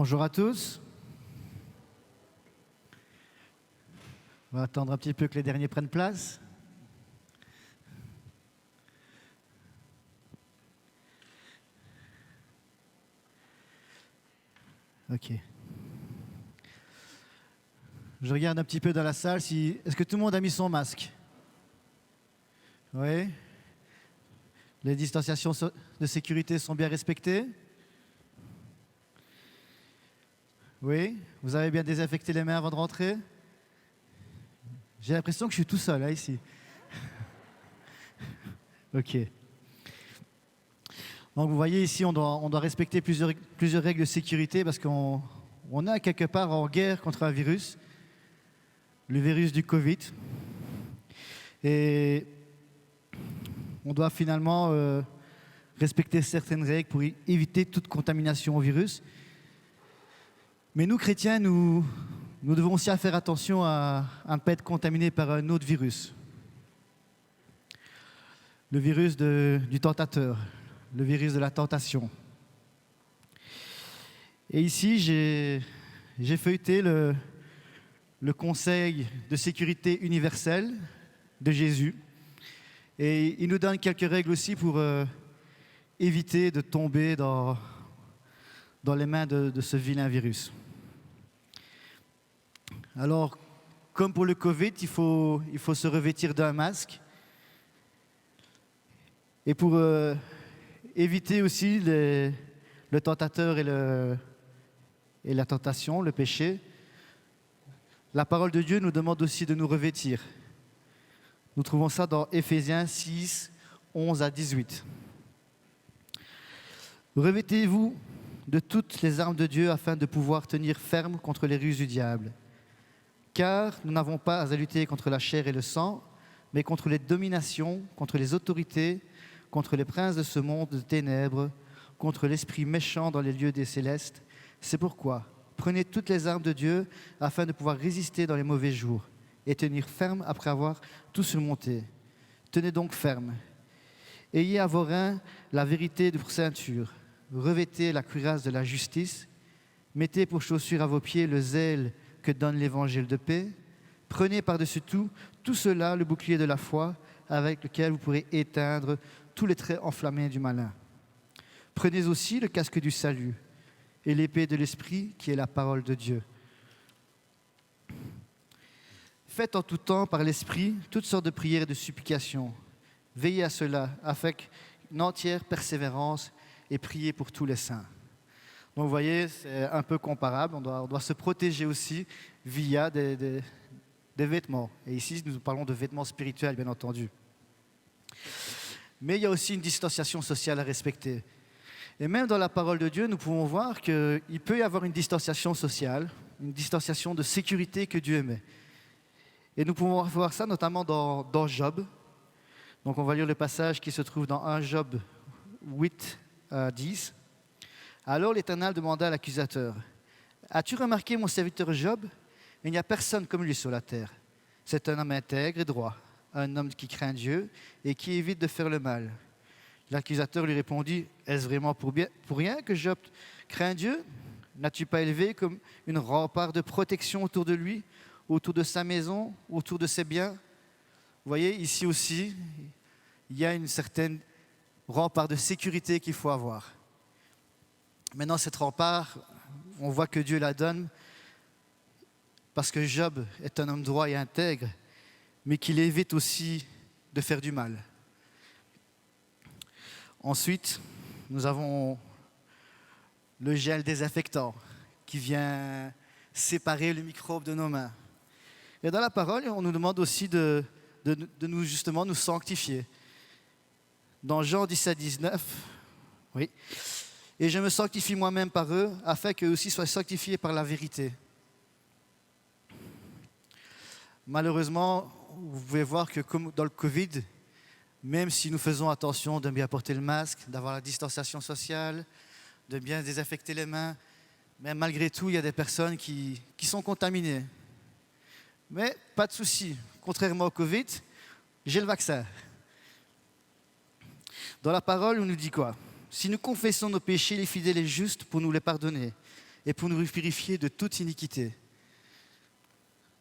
Bonjour à tous. On va attendre un petit peu que les derniers prennent place. Ok. Je regarde un petit peu dans la salle. Est-ce que tout le monde a mis son masque? Oui. Les distanciations de sécurité sont bien respectées? Oui. Vous avez bien désinfecté les mains avant de rentrer? J'ai l'impression que je suis tout seul, là, ici. Ok. Donc vous voyez ici, on doit respecter plusieurs règles de sécurité parce qu'on est quelque part en guerre contre un virus, le virus du Covid. Et on doit finalement respecter certaines règles pour éviter toute contamination au virus. Mais nous, chrétiens, nous devons aussi faire attention à ne pas être contaminés par un autre virus. Le virus du tentateur, le virus de la tentation. Et ici, j'ai feuilleté le Conseil de sécurité universelle de Jésus. Et il nous donne quelques règles aussi pour éviter de tomber dans les mains de ce vilain virus. Alors, comme pour le Covid, il faut se revêtir d'un masque. Et pour éviter aussi le tentateur et la tentation, le péché, la parole de Dieu nous demande aussi de nous revêtir. Nous trouvons ça dans Éphésiens 6, 11 à 18. Revêtez-vous de toutes les armes de Dieu afin de pouvoir tenir ferme contre les ruses du diable. Car nous n'avons pas à lutter contre la chair et le sang, mais contre les dominations, contre les autorités, contre les princes de ce monde de ténèbres, contre l'esprit méchant dans les lieux des célestes. C'est pourquoi, prenez toutes les armes de Dieu afin de pouvoir résister dans les mauvais jours et tenir ferme après avoir tout surmonté. Tenez donc ferme. Ayez à vos reins la vérité pour ceinture. Revêtez la cuirasse de la justice. Mettez pour chaussure à vos pieds le zèle que donne l'évangile de paix. Prenez par-dessus tout cela le bouclier de la foi avec lequel vous pourrez éteindre tous les traits enflammés du malin. Prenez aussi le casque du salut et l'épée de l'esprit qui est la parole de Dieu. Faites en tout temps par l'esprit toutes sortes de prières et de supplications. Veillez à cela avec une entière persévérance et priez pour tous les saints. Donc vous voyez, c'est un peu comparable. On doit se protéger aussi via des vêtements. Et ici, nous parlons de vêtements spirituels, bien entendu. Mais il y a aussi une distanciation sociale à respecter. Et même dans la parole de Dieu, nous pouvons voir qu'il peut y avoir une distanciation sociale, une distanciation de sécurité que Dieu met. Et nous pouvons voir ça notamment dans Job. Donc on va lire le passage qui se trouve dans 1 Job 8 à 10. Alors l'Éternel demanda à l'accusateur, « As-tu remarqué mon serviteur Job? Il n'y a personne comme lui sur la terre. C'est un homme intègre et droit, un homme qui craint Dieu et qui évite de faire le mal. » L'accusateur lui répondit, « Est-ce vraiment pour rien que Job craint Dieu? N'as-tu pas élevé comme une rempart de protection autour de lui, autour de sa maison, autour de ses biens? » Vous voyez, ici aussi, il y a une certaine rempart de sécurité qu'il faut avoir. Maintenant, cette rempart, on voit que Dieu la donne parce que Job est un homme droit et intègre, mais qu'il évite aussi de faire du mal. Ensuite, nous avons le gel désinfectant qui vient séparer le microbe de nos mains. Et dans la parole, on nous demande aussi de nous, justement, nous sanctifier. Dans Jean 17, 19, oui. Et je me sanctifie moi-même par eux, afin qu'eux aussi soient sanctifiés par la vérité. Malheureusement, vous pouvez voir que comme dans le Covid, même si nous faisons attention de bien porter le masque, d'avoir la distanciation sociale, de bien désinfecter les mains, mais malgré tout, il y a des personnes qui sont contaminées. Mais pas de souci, contrairement au Covid, j'ai le vaccin. Dans la parole, on nous dit quoi? Si nous confessons nos péchés, il est fidèle et juste pour nous les pardonner et pour nous purifier de toute iniquité.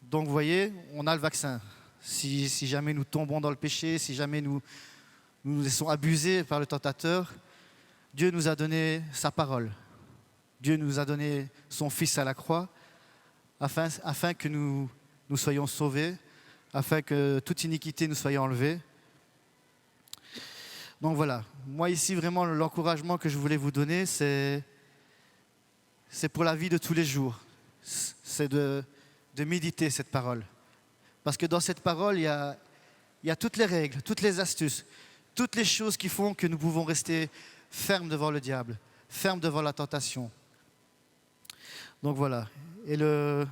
Donc vous voyez, on a le vaccin. Si jamais nous tombons dans le péché, si jamais nous nous laissons abuser par le tentateur, Dieu nous a donné sa parole. Dieu nous a donné son Fils à la croix afin que nous soyons sauvés, afin que toute iniquité nous soit enlevée. Donc voilà, moi ici vraiment l'encouragement que je voulais vous donner, c'est pour la vie de tous les jours. C'est de méditer cette parole. Parce que dans cette parole, il y a toutes les règles, toutes les astuces, toutes les choses qui font que nous pouvons rester fermes devant le diable, fermes devant la tentation. Donc voilà. Et la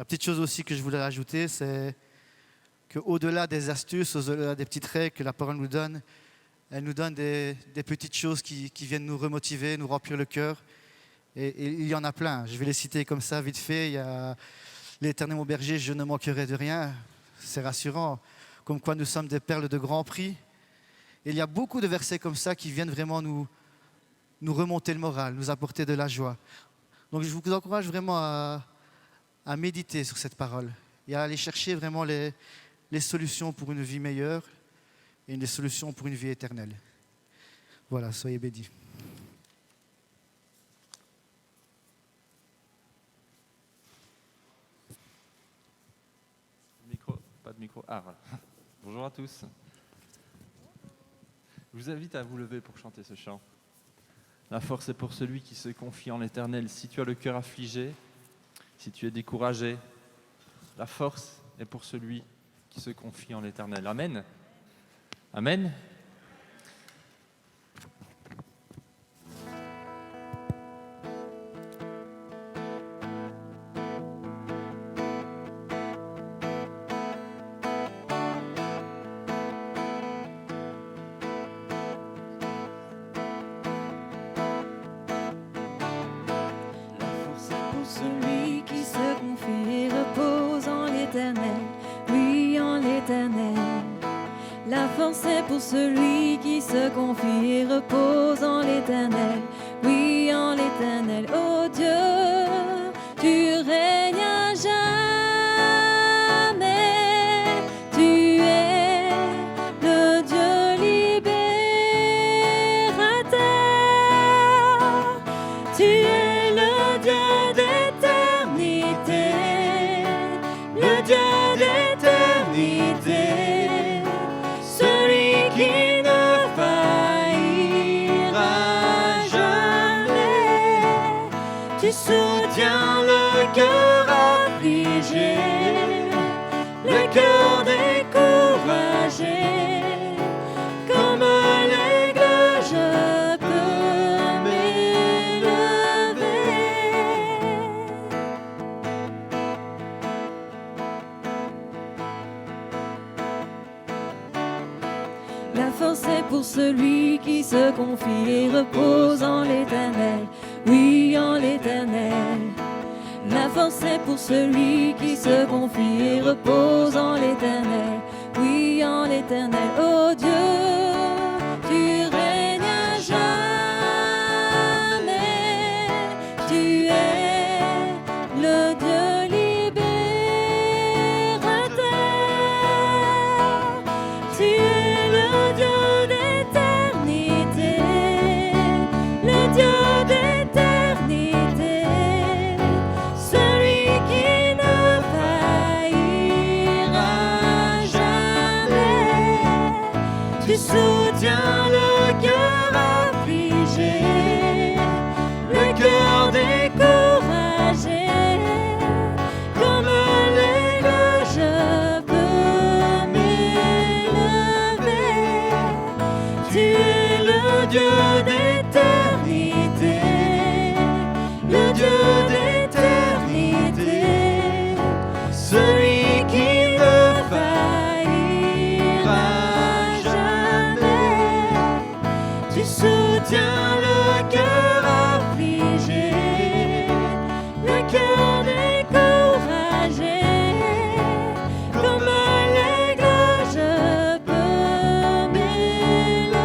petite chose aussi que je voulais rajouter, c'est qu'au-delà des astuces, au-delà des petites règles que la parole nous donne, elle nous donne des petites choses qui viennent nous remotiver, nous remplir le cœur. Et il y en a plein. Je vais les citer comme ça, vite fait. Il y a l'Éternel mon berger, je ne manquerai de rien. C'est rassurant. Comme quoi nous sommes des perles de grand prix. Et il y a beaucoup de versets comme ça qui viennent vraiment nous remonter le moral, nous apporter de la joie. Donc je vous encourage vraiment à méditer sur cette parole et à aller chercher vraiment les solutions pour une vie meilleure et des solutions pour une vie éternelle. Voilà, soyez bénis. Pas de micro. Ah, voilà. Bonjour à tous. Je vous invite à vous lever pour chanter ce chant. La force est pour celui qui se confie en l'Éternel. Si tu as le cœur affligé, si tu es découragé, la force est pour celui qui se confie en l'Éternel. Amen. Amen. Celui qui se confie et repose en l'Éternel, oui en l'Éternel. La force est pour celui qui se confie et repose en l'Éternel, oui en l'Éternel. Oh Dieu, tu règnes à jamais, tu es le Dieu libérateur, tu es le Dieu d'éternité, le Dieu d'éternité, celui qui ne faillira jamais. Tu soutiens le cœur affligé, le cœur découragé. Comme l'aigle, je peux m'élever. La force est pour celui qui se confie et repose en l'Éternel, oui en l'Éternel. La force est pour celui qui se confie et repose en l'Éternel, oui en l'Éternel. Oh Dieu, tu règnes à jamais, tu es le Dieu libérateur, tu es le Dieu d'éternité, le Dieu d'éternité, celui qui ne faillira jamais. Tu soutiens le cœur affligé, le cœur découragé. Comme l'aigle, je peux m'élever. Tu es le Dieu d'éternité, le Dieu d'éternité, celui qui ne faillira jamais. Tu soutiens le cœur affligé, le cœur découragé. Comme l'aigle, je peux m'élever.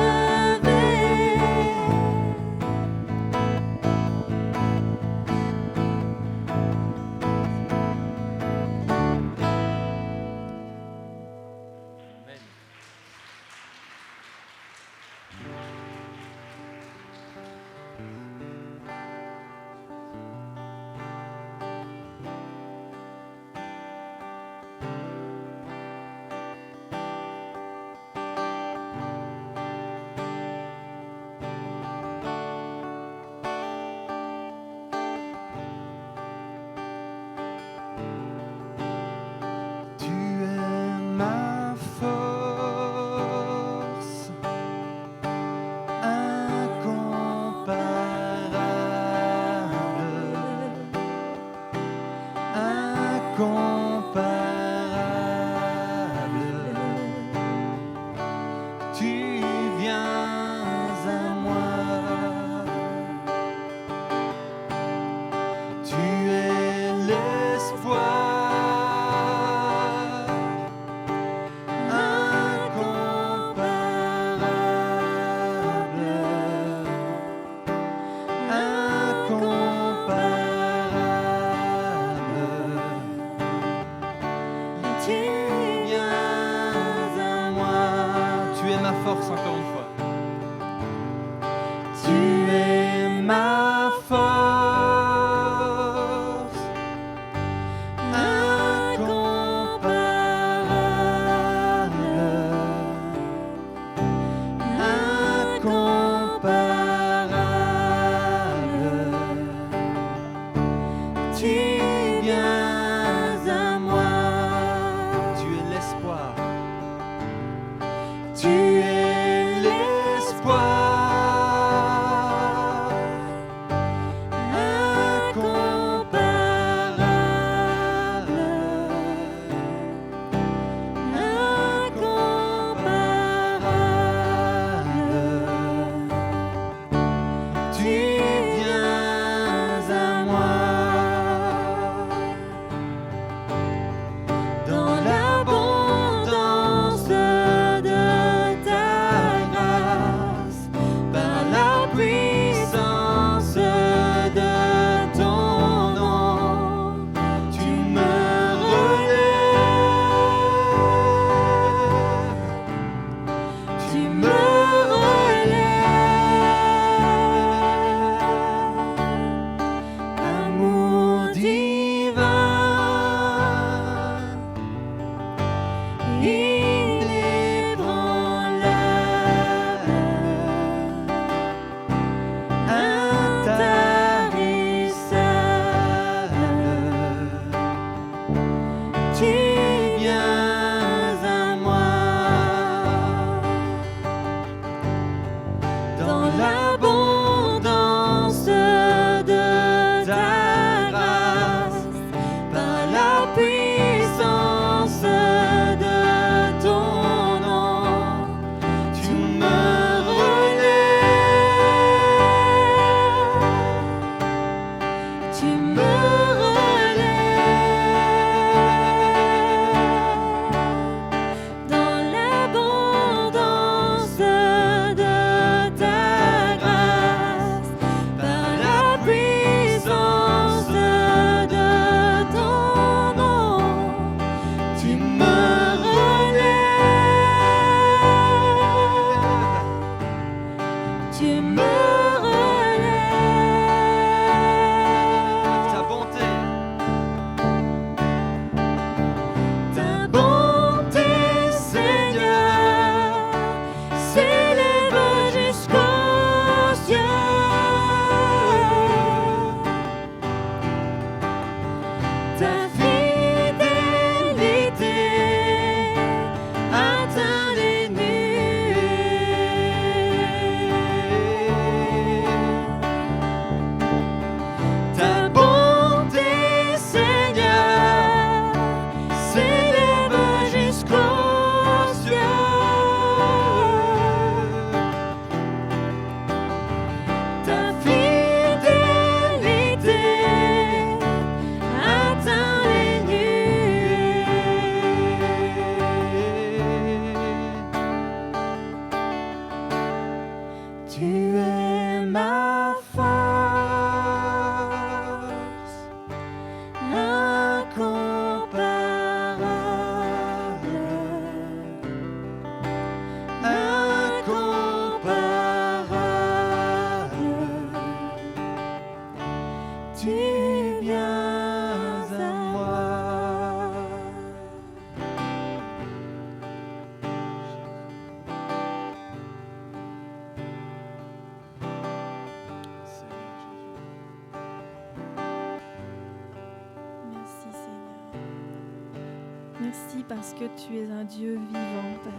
Merci parce que tu es un Dieu vivant, Père.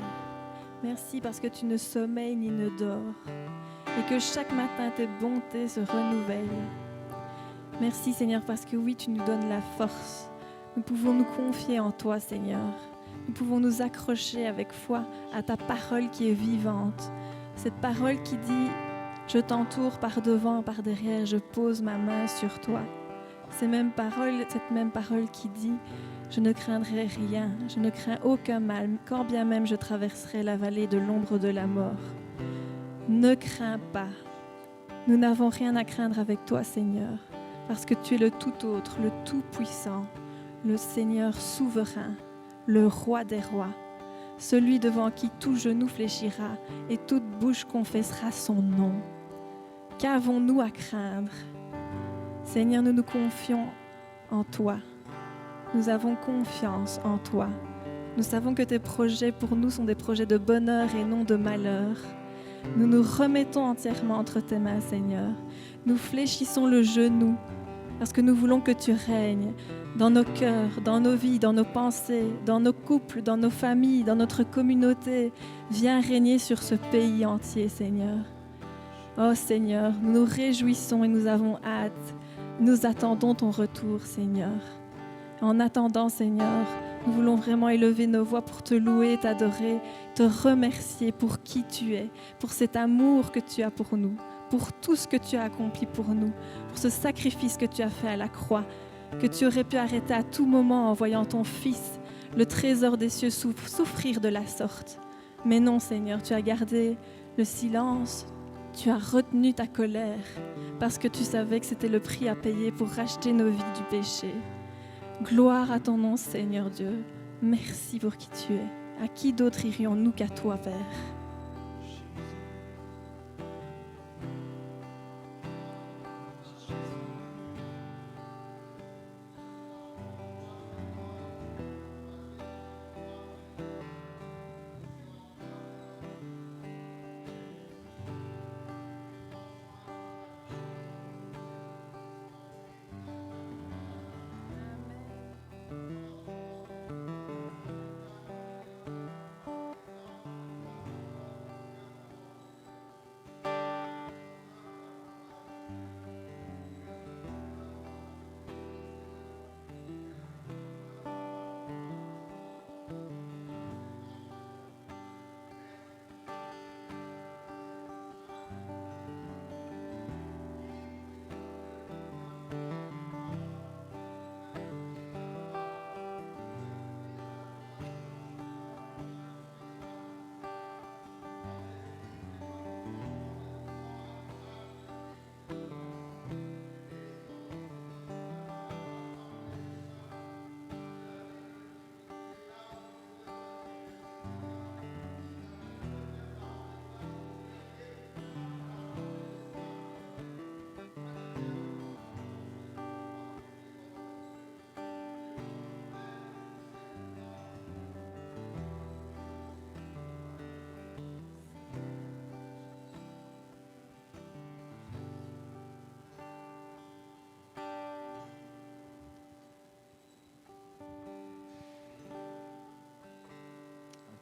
Merci parce que tu ne sommeilles ni ne dors et que chaque matin tes bontés se renouvellent. Merci Seigneur parce que oui, tu nous donnes la force. Nous pouvons nous confier en toi, Seigneur. Nous pouvons nous accrocher avec foi à ta parole qui est vivante. Cette parole qui dit « Je t'entoure par devant, par derrière, je pose ma main sur toi ». Cette même parole qui dit « Je ne craindrai rien, je ne crains aucun mal, quand bien même je traverserai la vallée de l'ombre de la mort. » Ne crains pas. Nous n'avons rien à craindre avec toi, Seigneur, parce que tu es le tout autre, le tout-puissant, le Seigneur souverain, le roi des rois, celui devant qui tout genou fléchira et toute bouche confessera son nom. Qu'avons-nous à craindre? Seigneur, nous nous confions en toi. Nous avons confiance en toi. Nous savons que tes projets pour nous sont des projets de bonheur et non de malheur. Nous nous remettons entièrement entre tes mains, Seigneur. Nous fléchissons le genou parce que nous voulons que tu règnes dans nos cœurs, dans nos vies, dans nos pensées, dans nos couples, dans nos familles, dans notre communauté. Viens régner sur ce pays entier, Seigneur. Oh Seigneur, nous nous réjouissons et nous avons hâte. Nous attendons ton retour, Seigneur. En attendant, Seigneur, nous voulons vraiment élever nos voix pour te louer, t'adorer, te remercier pour qui tu es, pour cet amour que tu as pour nous, pour tout ce que tu as accompli pour nous, pour ce sacrifice que tu as fait à la croix, que tu aurais pu arrêter à tout moment en voyant ton Fils, le trésor des cieux, souffrir de la sorte. Mais non, Seigneur, tu as gardé le silence, tu as retenu ta colère, parce que tu savais que c'était le prix à payer pour racheter nos vies du péché. Gloire à ton nom, Seigneur Dieu. Merci pour qui tu es. À qui d'autre irions-nous qu'à toi, Père?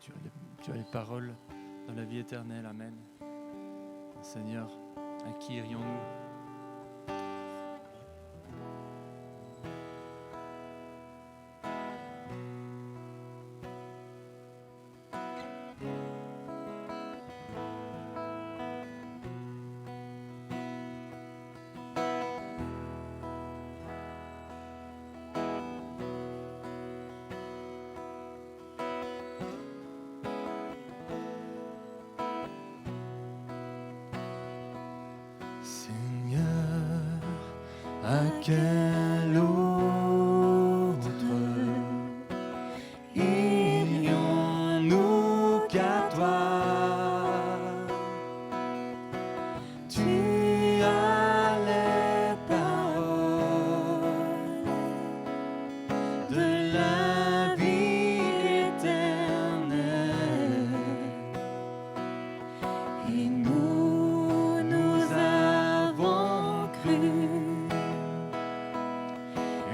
tu as les paroles dans la vie éternelle. Amen. Seigneur, à qui irions-nous? Seigneur, à quel autre irions-nous qu'à toi? Tu as les paroles de la vie éternelle, et nous avons cru,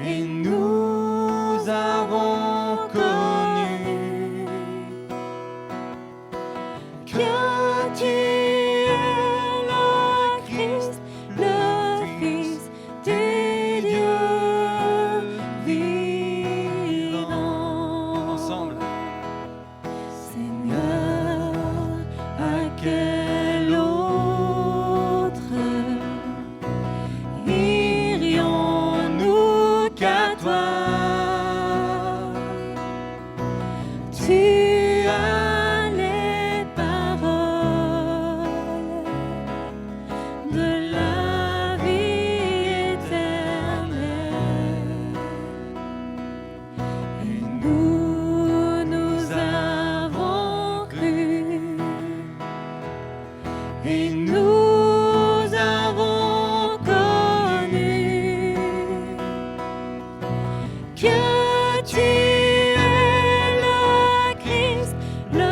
et nous avons connu que tu es le Christ, le Fils des dieux vivants. Ensemble. Seigneur, à quel autre irions-nous qu'à toi? Tu as les paroles de la vie éternelle, et nous avons cru, et nous avons connu que tu es le Christ, le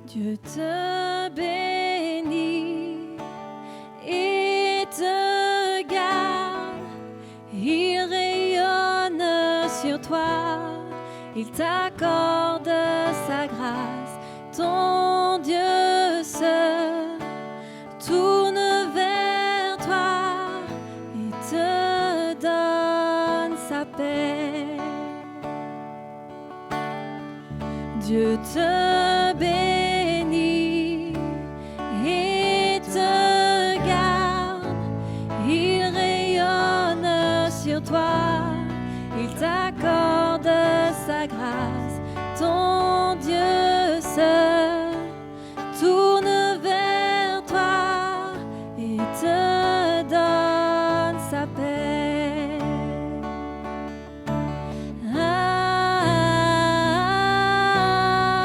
Dieu te bénit et te garde. Il rayonne sur toi, il t'accorde sa grâce. Ton Dieu se tourne vers toi et te donne sa paix. Dieu te bénit et te garde. Il rayonne sur toi, il t'accorde sa grâce. Ton Dieu se tourne vers toi et te donne sa paix.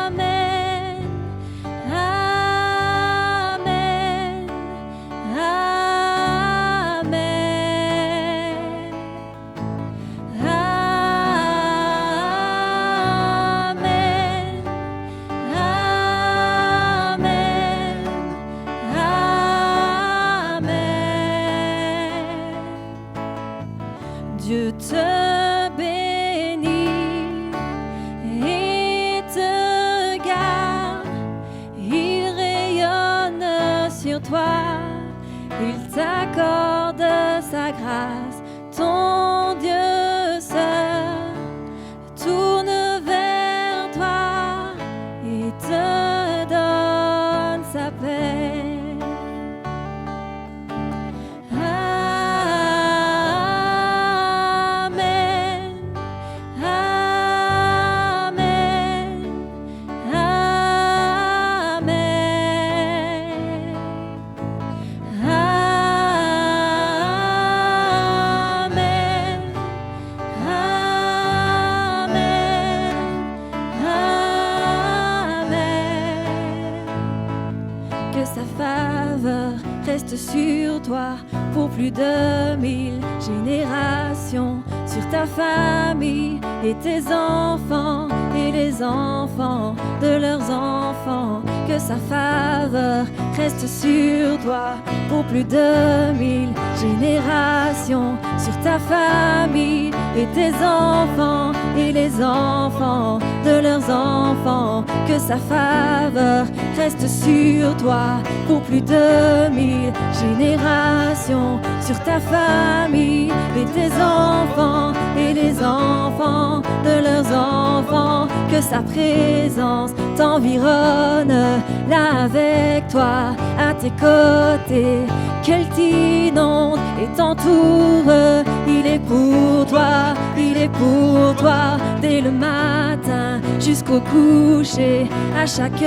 Amen, amen, amen, amen, amen. Dieu te bénit et te garde. Il rayonne sur toi, il t'accorde sa grâce. Ton Dieu se tourne vers toi et te donne sa paix. Amen, amen, amen, amen, amen. Que sa faveur reste sur toi pour plus de 1000 générations, sur ta famille et tes enfants et les enfants de leurs enfants. Que sa faveur reste sur toi pour plus de 1000 générations, sur ta famille et tes enfants et les enfants de leurs enfants. Que sa faveur reste sur toi pour plus de 1000 générations, sur ta famille et tes enfants et les enfants de leurs enfants. Que sa présence t'environne, là avec toi, à tes côtés, qu'elle t'inonde et t'entoure. Il est pour toi, il est pour toi, dès le matin jusqu'au coucher, à chaque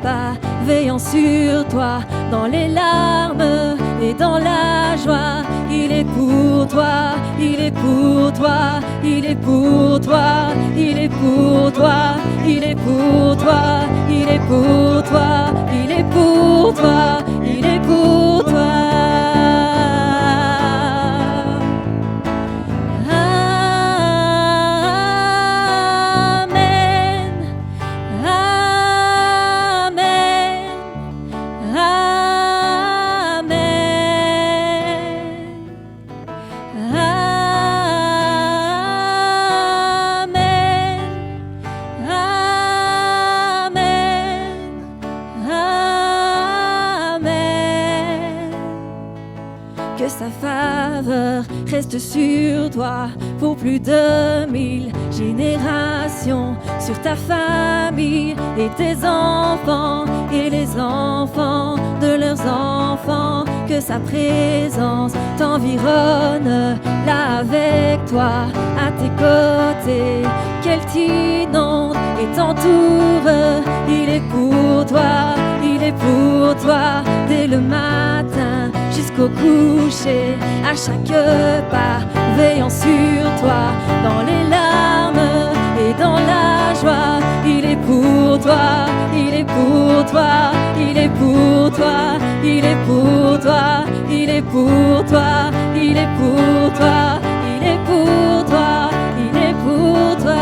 pas, veillant sur toi, dans les larmes et dans la joie. Il est pour toi, il est pour toi, il est pour toi, il est pour toi, il est pour toi, il est pour toi, il est pour toi, il est pour toi. Que sa faveur reste sur toi pour plus de 1000 générations, sur ta famille et tes enfants et les enfants de leurs enfants. Que sa présence t'environne, là avec toi, à tes côtés, qu'elle t'inonde et t'entoure. Il est pour toi, il est pour toi, dès le matin jusqu'au coucher, à chaque pas, veillant sur toi, dans les larmes et dans la joie. Il est pour toi, il est pour toi, il est pour toi, il est pour toi, il est pour toi, il est pour toi, il est pour toi, il est pour toi.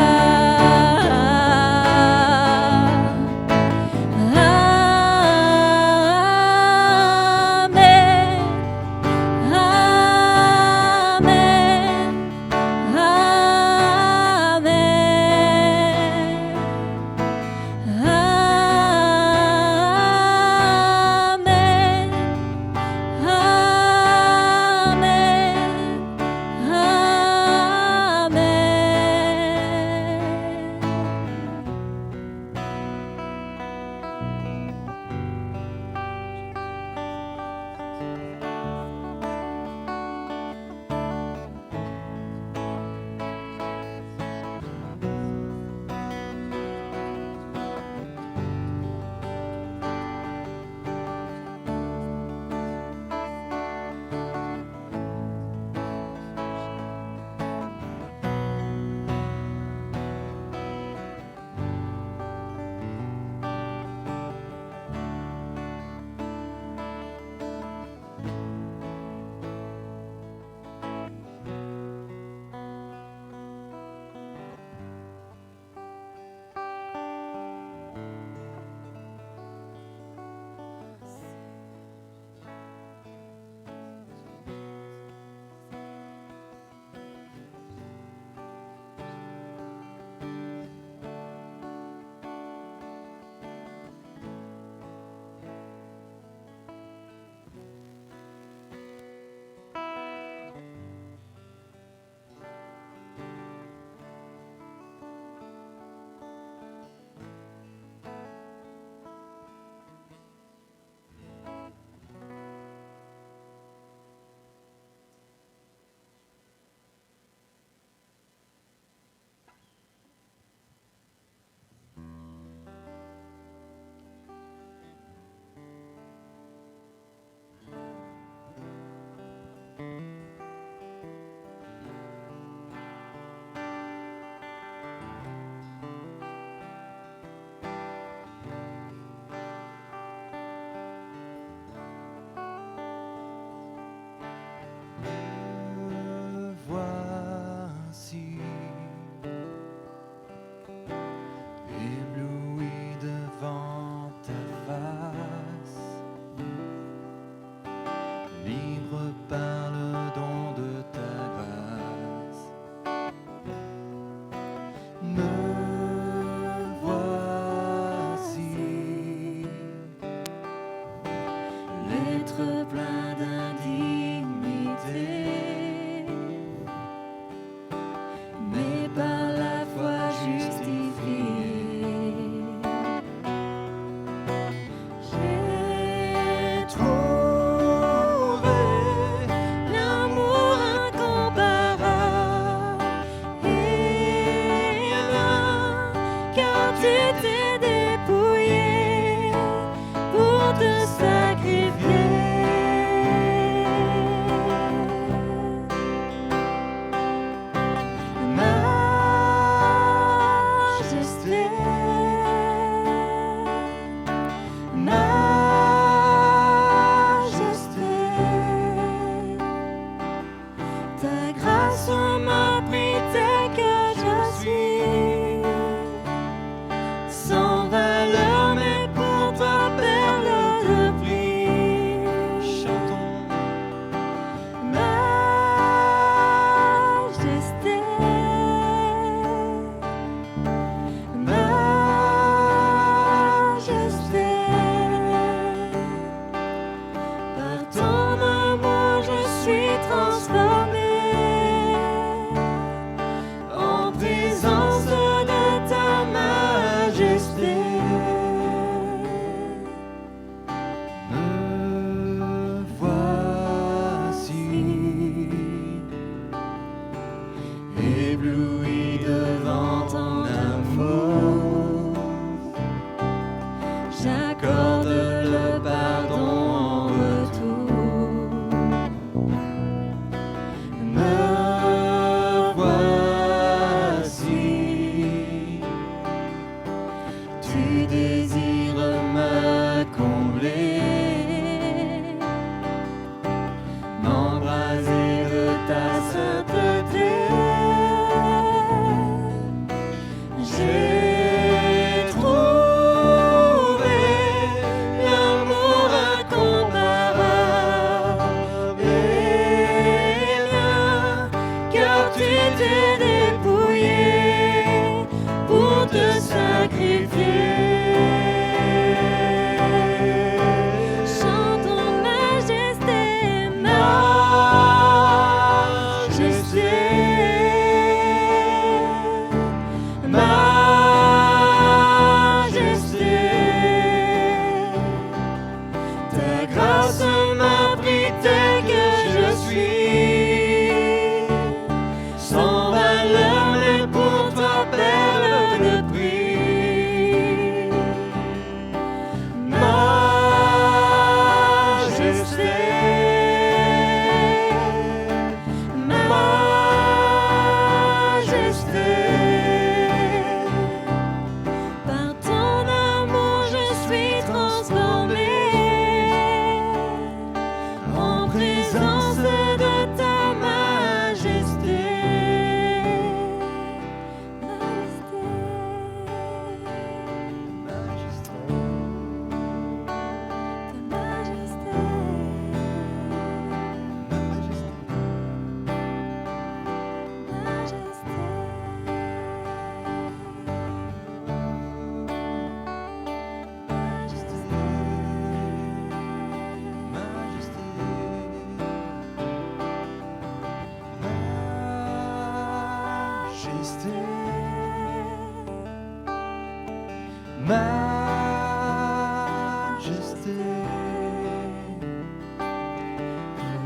majesté.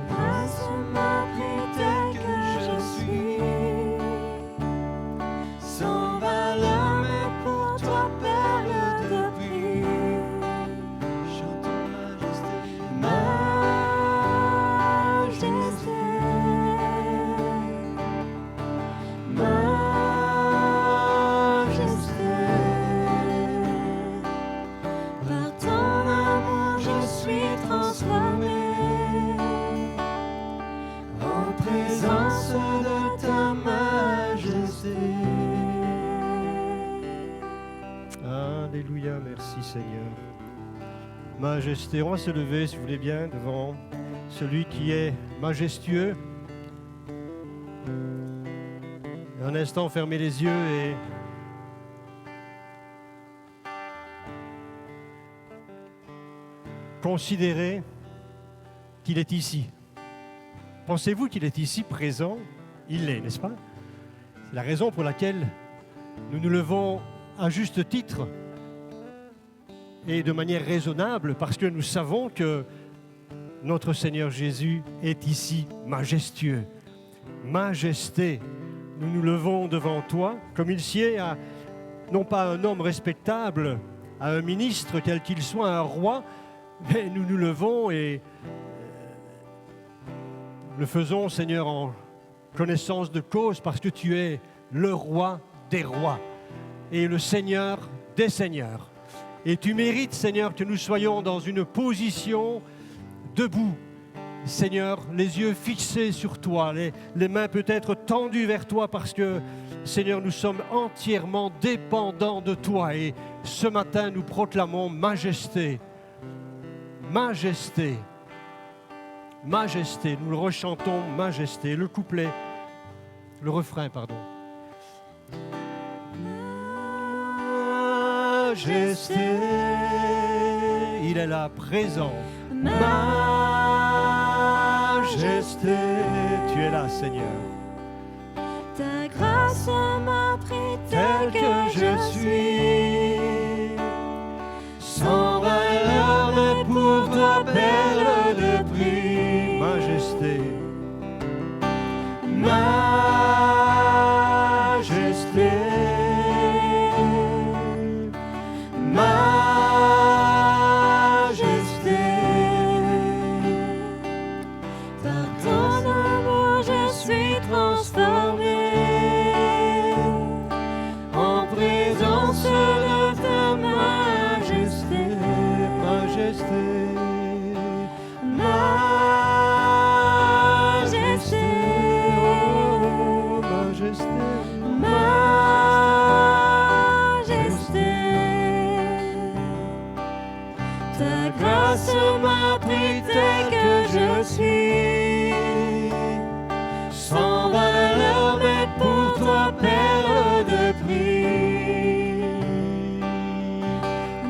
Grâce m'a pris tel que je suis, sans valeur, mais pour toi, perle de prix. Chantons majesté. Majesté, majesté, par ton amour je suis transformé, en présence de ta majesté. Alléluia, merci Seigneur. Majesté, on va se lever, si vous voulez bien, devant celui qui est majestueux. Un instant, fermez les yeux et considérez qu'il est ici. Pensez-vous qu'il est ici présent? Il l'est, n'est-ce pas? C'est la raison pour laquelle nous nous levons à juste titre et de manière raisonnable, parce que nous savons que notre Seigneur Jésus est ici majestueux. Majesté, nous nous levons devant toi, comme il sied à, non pas un homme respectable, à un ministre quel qu'il soit, à un roi, mais nous nous levons et le faisons, Seigneur, en connaissance de cause, parce que tu es le roi des rois et le Seigneur des seigneurs. Et tu mérites, Seigneur, que nous soyons dans une position debout, Seigneur, les yeux fixés sur toi, les mains peut-être tendues vers toi, parce que, Seigneur, nous sommes entièrement dépendants de toi. Et ce matin, nous proclamons majesté, majesté, majesté. Nous le rechantons, majesté. Le couplet, le refrain, pardon. Majesté, il est là, présent. Majesté, tu es là, Seigneur. Ta grâce m'a pris tel que je suis, sans valeur, mais pour toi, perle de prix. Majesté, Majesté, majesté, par ton amour je suis transformé, en présence de ta majesté. majesté, Majesté, oh, majesté. majesté, ta grâce m'a pris tel que je suis, sans valeur, mais pour toi, perle de prix.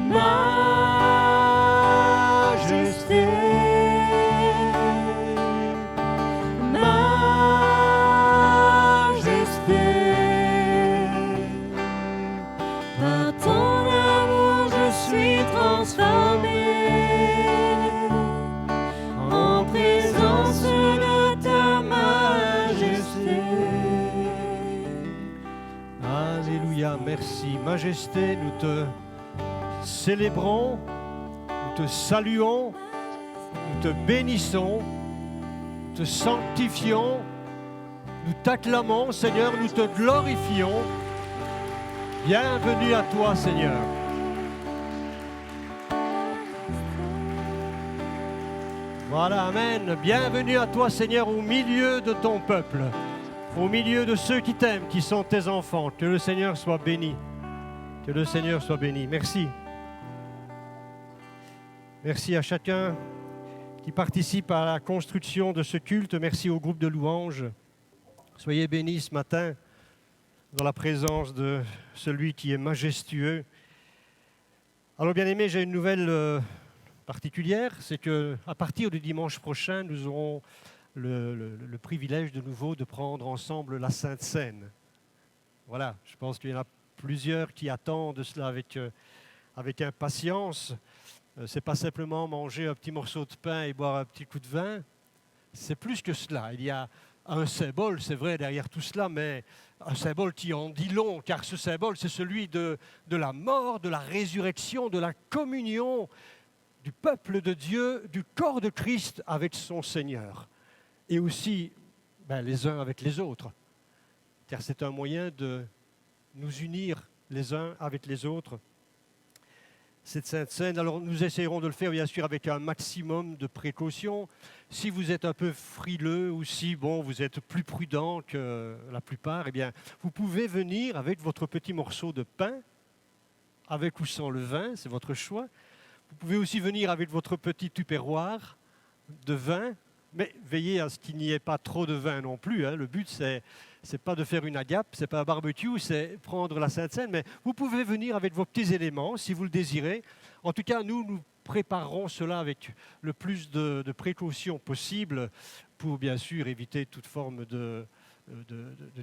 Majesté, majesté, par ton amour je suis transformé, en présence de ta majesté. Alléluia, merci. Majesté, nous te célébrons, nous te saluons, nous te bénissons, nous te sanctifions, nous t'acclamons, Seigneur, nous te glorifions. Bienvenue à toi, Seigneur. Voilà, amen. Bienvenue à toi, Seigneur, au milieu de ton peuple, au milieu de ceux qui t'aiment, qui sont tes enfants. Que le Seigneur soit béni. Que le Seigneur soit béni. Merci. Merci à chacun qui participe à la construction de ce culte. Merci au groupe de louanges. Soyez bénis ce matin dans la présence de celui qui est majestueux. Alors, bien-aimés, j'ai une nouvelle particulière, c'est qu'à partir du dimanche prochain, nous aurons le privilège de nouveau de prendre ensemble la Sainte Seine. Voilà, je pense qu'il y en a plusieurs qui attendent cela avec impatience. C'est pas simplement manger un petit morceau de pain et boire un petit coup de vin. C'est plus que cela. Il y a un symbole, c'est vrai, derrière tout cela, mais un symbole qui en dit long, car ce symbole, c'est celui de la mort, de la résurrection, de la communion du peuple de Dieu, du corps de Christ avec son Seigneur. Et aussi les uns avec les autres, car c'est un moyen de nous unir les uns avec les autres. Cette Sainte Seine, alors nous essayerons de le faire bien sûr avec un maximum de précautions. Si vous êtes un peu frileux ou si vous êtes plus prudent que la plupart, eh bien, vous pouvez venir avec votre petit morceau de pain, avec ou sans le vin, c'est votre choix. Vous pouvez aussi venir avec votre petit tupperware de vin, mais veillez à ce qu'il n'y ait pas trop de vin non plus. Le but, c'est pas de faire une agape, c'est pas un barbecue, c'est prendre la Sainte Seine, mais vous pouvez venir avec vos petits éléments si vous le désirez. En tout cas, nous préparerons cela avec le plus de précautions possible pour bien sûr éviter toute forme de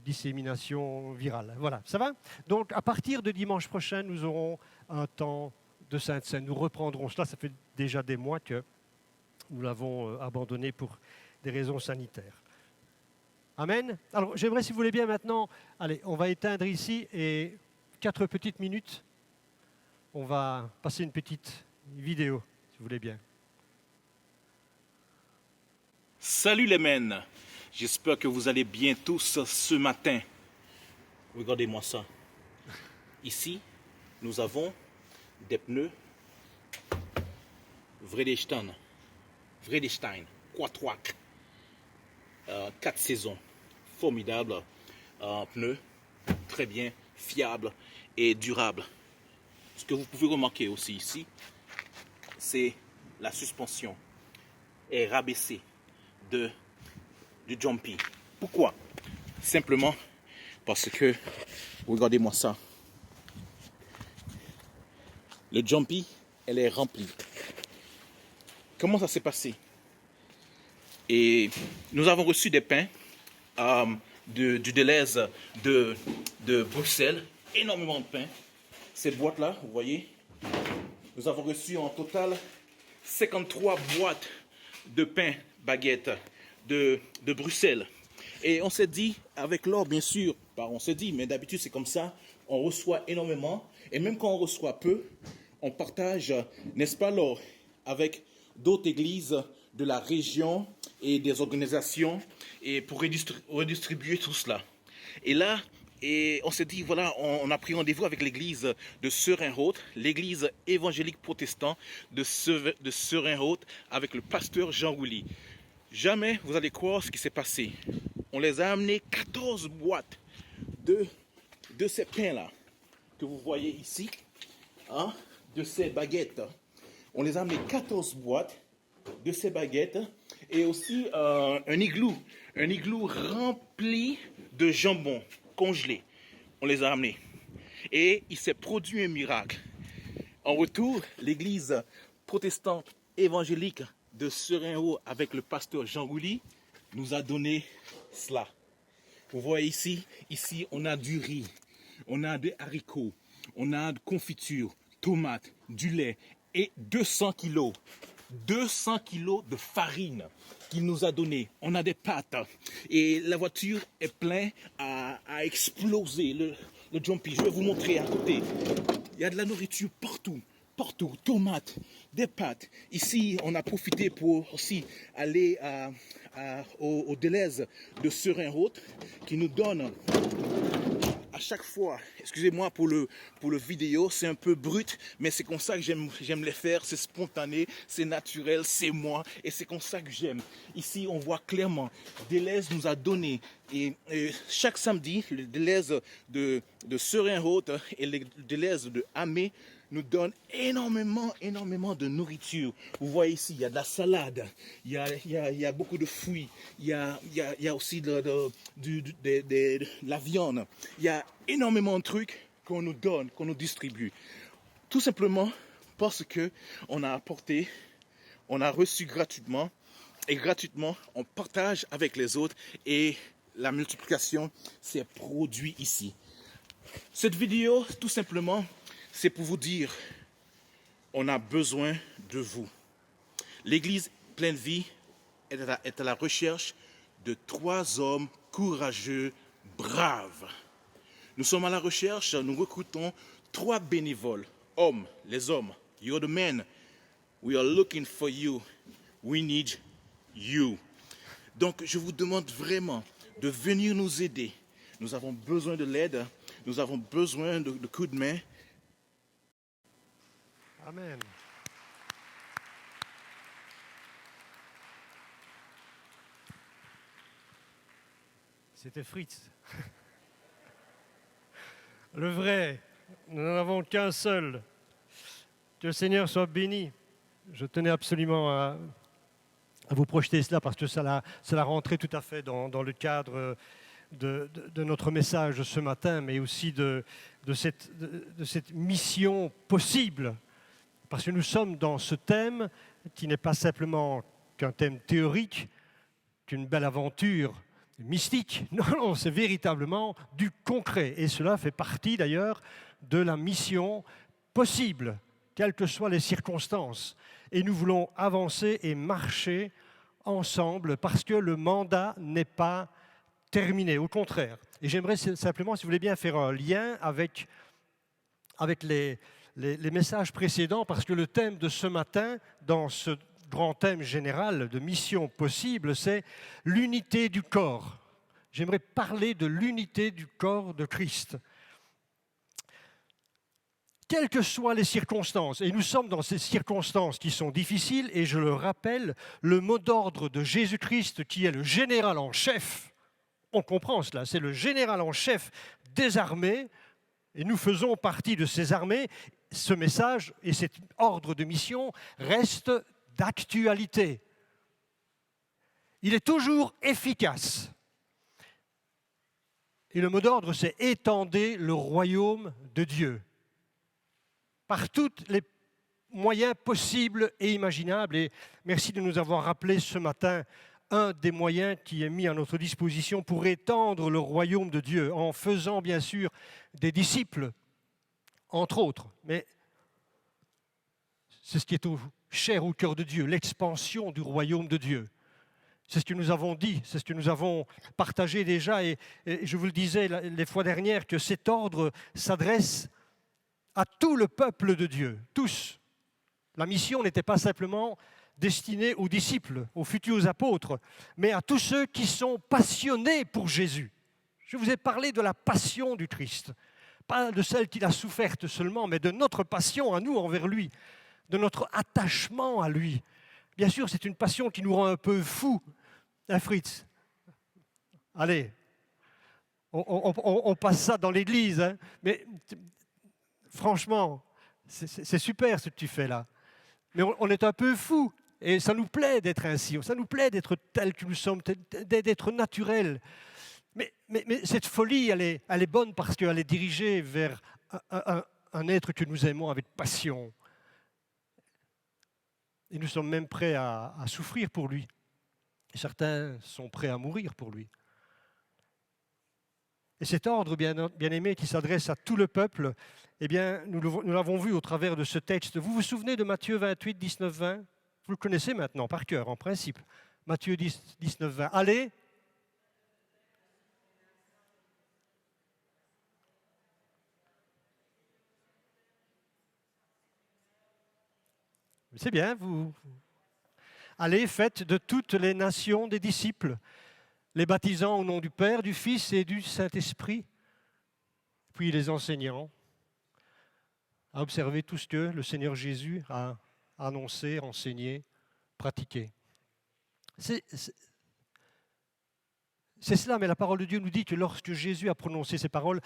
dissémination virale. Voilà, ça va? Donc à partir de dimanche prochain, nous aurons un temps de Sainte Seine. Nous reprendrons cela, ça fait déjà des mois que nous l'avons abandonné pour des raisons sanitaires. Amen. Alors j'aimerais, si vous voulez bien maintenant, allez, on va éteindre ici et 4 petites minutes, on va passer une petite vidéo, si vous voulez bien. Salut les men, j'espère que vous allez bien tous ce matin. Regardez-moi ça. Ici, nous avons des pneus Vredestein, Quattro-Arc, 4 saisons, formidable pneus, très bien, fiable et durable. Ce que vous pouvez remarquer aussi ici, c'est la suspension est rabaissée du Jumpy. Pourquoi? Simplement parce que, regardez-moi ça, le Jumpy, elle est remplie. Comment ça s'est passé? Et nous avons reçu des pains du Deleuze de Bruxelles, énormément de pain. Cette boîte-là, vous voyez, nous avons reçu en total 53 boîtes de pain baguettes de Bruxelles. Et on s'est dit, avec l'or bien sûr, on s'est dit, mais d'habitude c'est comme ça, on reçoit énormément. Et même quand on reçoit peu, on partage, n'est-ce pas, l'or avec d'autres églises de la région et des organisations et pour redistribuer tout cela. Et là, on s'est dit, voilà, on a pris rendez-vous avec l'église de Serenhout, l'église évangélique protestante de Serenhout, avec le pasteur Jean Rouly. Jamais vous allez croire ce qui s'est passé. On les a amenés 14 boîtes de ces pains-là que vous voyez ici, de ces baguettes. On les a amenés 14 boîtes de ces baguettes et aussi un igloo rempli de jambon congelé. On les a amenés. Et il s'est produit un miracle. En retour, l'église protestante évangélique de Serenhout avec le pasteur Jean Rouly nous a donné cela. Vous voyez ici on a du riz, on a des haricots, on a de confiture, tomates, du lait et 200 kilos de farine qu'il nous a donné. On a des pâtes et la voiture est pleine à exploser. Le Jumpy, je vais vous montrer à côté. Il y a de la nourriture partout, tomates, des pâtes. Ici, on a profité pour aussi aller au Deleuze de Serenhout qui nous donne à chaque fois, excusez-moi pour le vidéo, c'est un peu brut, mais c'est comme ça que j'aime les faire, c'est spontané, c'est naturel, c'est moi, et c'est comme ça que j'aime. Ici, on voit clairement, Deleuze nous a donné, et chaque samedi, le Deleuze de Serenhout et le Deleuze de Amé nous donnent énormément de nourriture. Vous voyez ici, il y a de la salade, il y a beaucoup de fruits, il y a aussi de la viande. Il y a énormément de trucs qu'on nous donne, qu'on nous distribue. Tout simplement parce que on a apporté, on a reçu gratuitement, et gratuitement, on partage avec les autres, et la multiplication s'est produite ici. Cette vidéo, tout simplement, c'est pour vous dire on a besoin de vous. L'Église Pleine Vie est à la recherche de 3 hommes courageux, braves. Nous sommes à la recherche, nous recrutons 3 bénévoles. Hommes, les hommes, you're the men. We are looking for you. We need you. Donc, je vous demande vraiment de venir nous aider. Nous avons besoin de l'aide, nous avons besoin de coups de main. Amen. C'était Fritz. Le vrai, nous n'en avons qu'un seul. Que le Seigneur soit béni. Je tenais absolument à vous projeter cela parce que cela rentrait tout à fait dans le cadre de notre message ce matin, mais aussi de cette mission possible. Parce que nous sommes dans ce thème qui n'est pas simplement qu'un thème théorique, qu'une belle aventure mystique. Non, c'est véritablement du concret. Et cela fait partie d'ailleurs de la mission possible, quelles que soient les circonstances. Et nous voulons avancer et marcher ensemble parce que le mandat n'est pas terminé, au contraire. Et j'aimerais simplement, si vous voulez bien, faire un lien avec les messages précédents, parce que le thème de ce matin, dans ce grand thème général de mission possible, c'est l'unité du corps. J'aimerais parler de l'unité du corps de Christ. Quelles que soient les circonstances, et nous sommes dans ces circonstances qui sont difficiles, et je le rappelle, le mot d'ordre de Jésus-Christ, qui est le général en chef, on comprend cela, c'est le général en chef des armées, et nous faisons partie de ces armées. Ce message et cet ordre de mission restent d'actualité. Il est toujours efficace. Et le mot d'ordre, c'est « étendez le royaume de Dieu » par tous les moyens possibles et imaginables. Et merci de nous avoir rappelé ce matin un des moyens qui est mis à notre disposition pour étendre le royaume de Dieu, en faisant bien sûr des disciples, entre autres. Mais c'est ce qui est cher au cœur de Dieu, l'expansion du royaume de Dieu. C'est ce que nous avons dit, c'est ce que nous avons partagé déjà. Et je vous le disais les fois dernières, que cet ordre s'adresse à tout le peuple de Dieu, tous. La mission n'était pas simplement destinée aux disciples, aux futurs apôtres, mais à tous ceux qui sont passionnés pour Jésus. Je vous ai parlé de la passion du Christ, pas de celle qu'il a soufferte seulement, mais de notre passion à nous envers lui, de notre attachement à lui. Bien sûr, c'est une passion qui nous rend un peu fous, hein, Fritz? Allez, on passe ça dans l'église, hein, mais franchement, c'est super ce que tu fais là. Mais on est un peu fous, et ça nous plaît d'être ainsi, ça nous plaît d'être tels que nous sommes, d'être naturels. Mais cette folie, elle est bonne parce qu'elle est dirigée vers un être que nous aimons avec passion. Et nous sommes même prêts à souffrir pour lui. Et certains sont prêts à mourir pour lui. Et cet ordre bien-aimé qui s'adresse à tout le peuple, eh bien, nous l'avons vu au travers de ce texte. Vous vous souvenez de Matthieu 28, 19, 20 ? Vous le connaissez maintenant par cœur, en principe. Matthieu 10, 19, 20. Allez. C'est bien, vous. Allez, faites de toutes les nations des disciples, les baptisant au nom du Père, du Fils et du Saint-Esprit, puis les enseignant à observer tout ce que le Seigneur Jésus a annoncé, enseigné, pratiqué. C'est cela, mais la parole de Dieu nous dit que lorsque Jésus a prononcé ces paroles,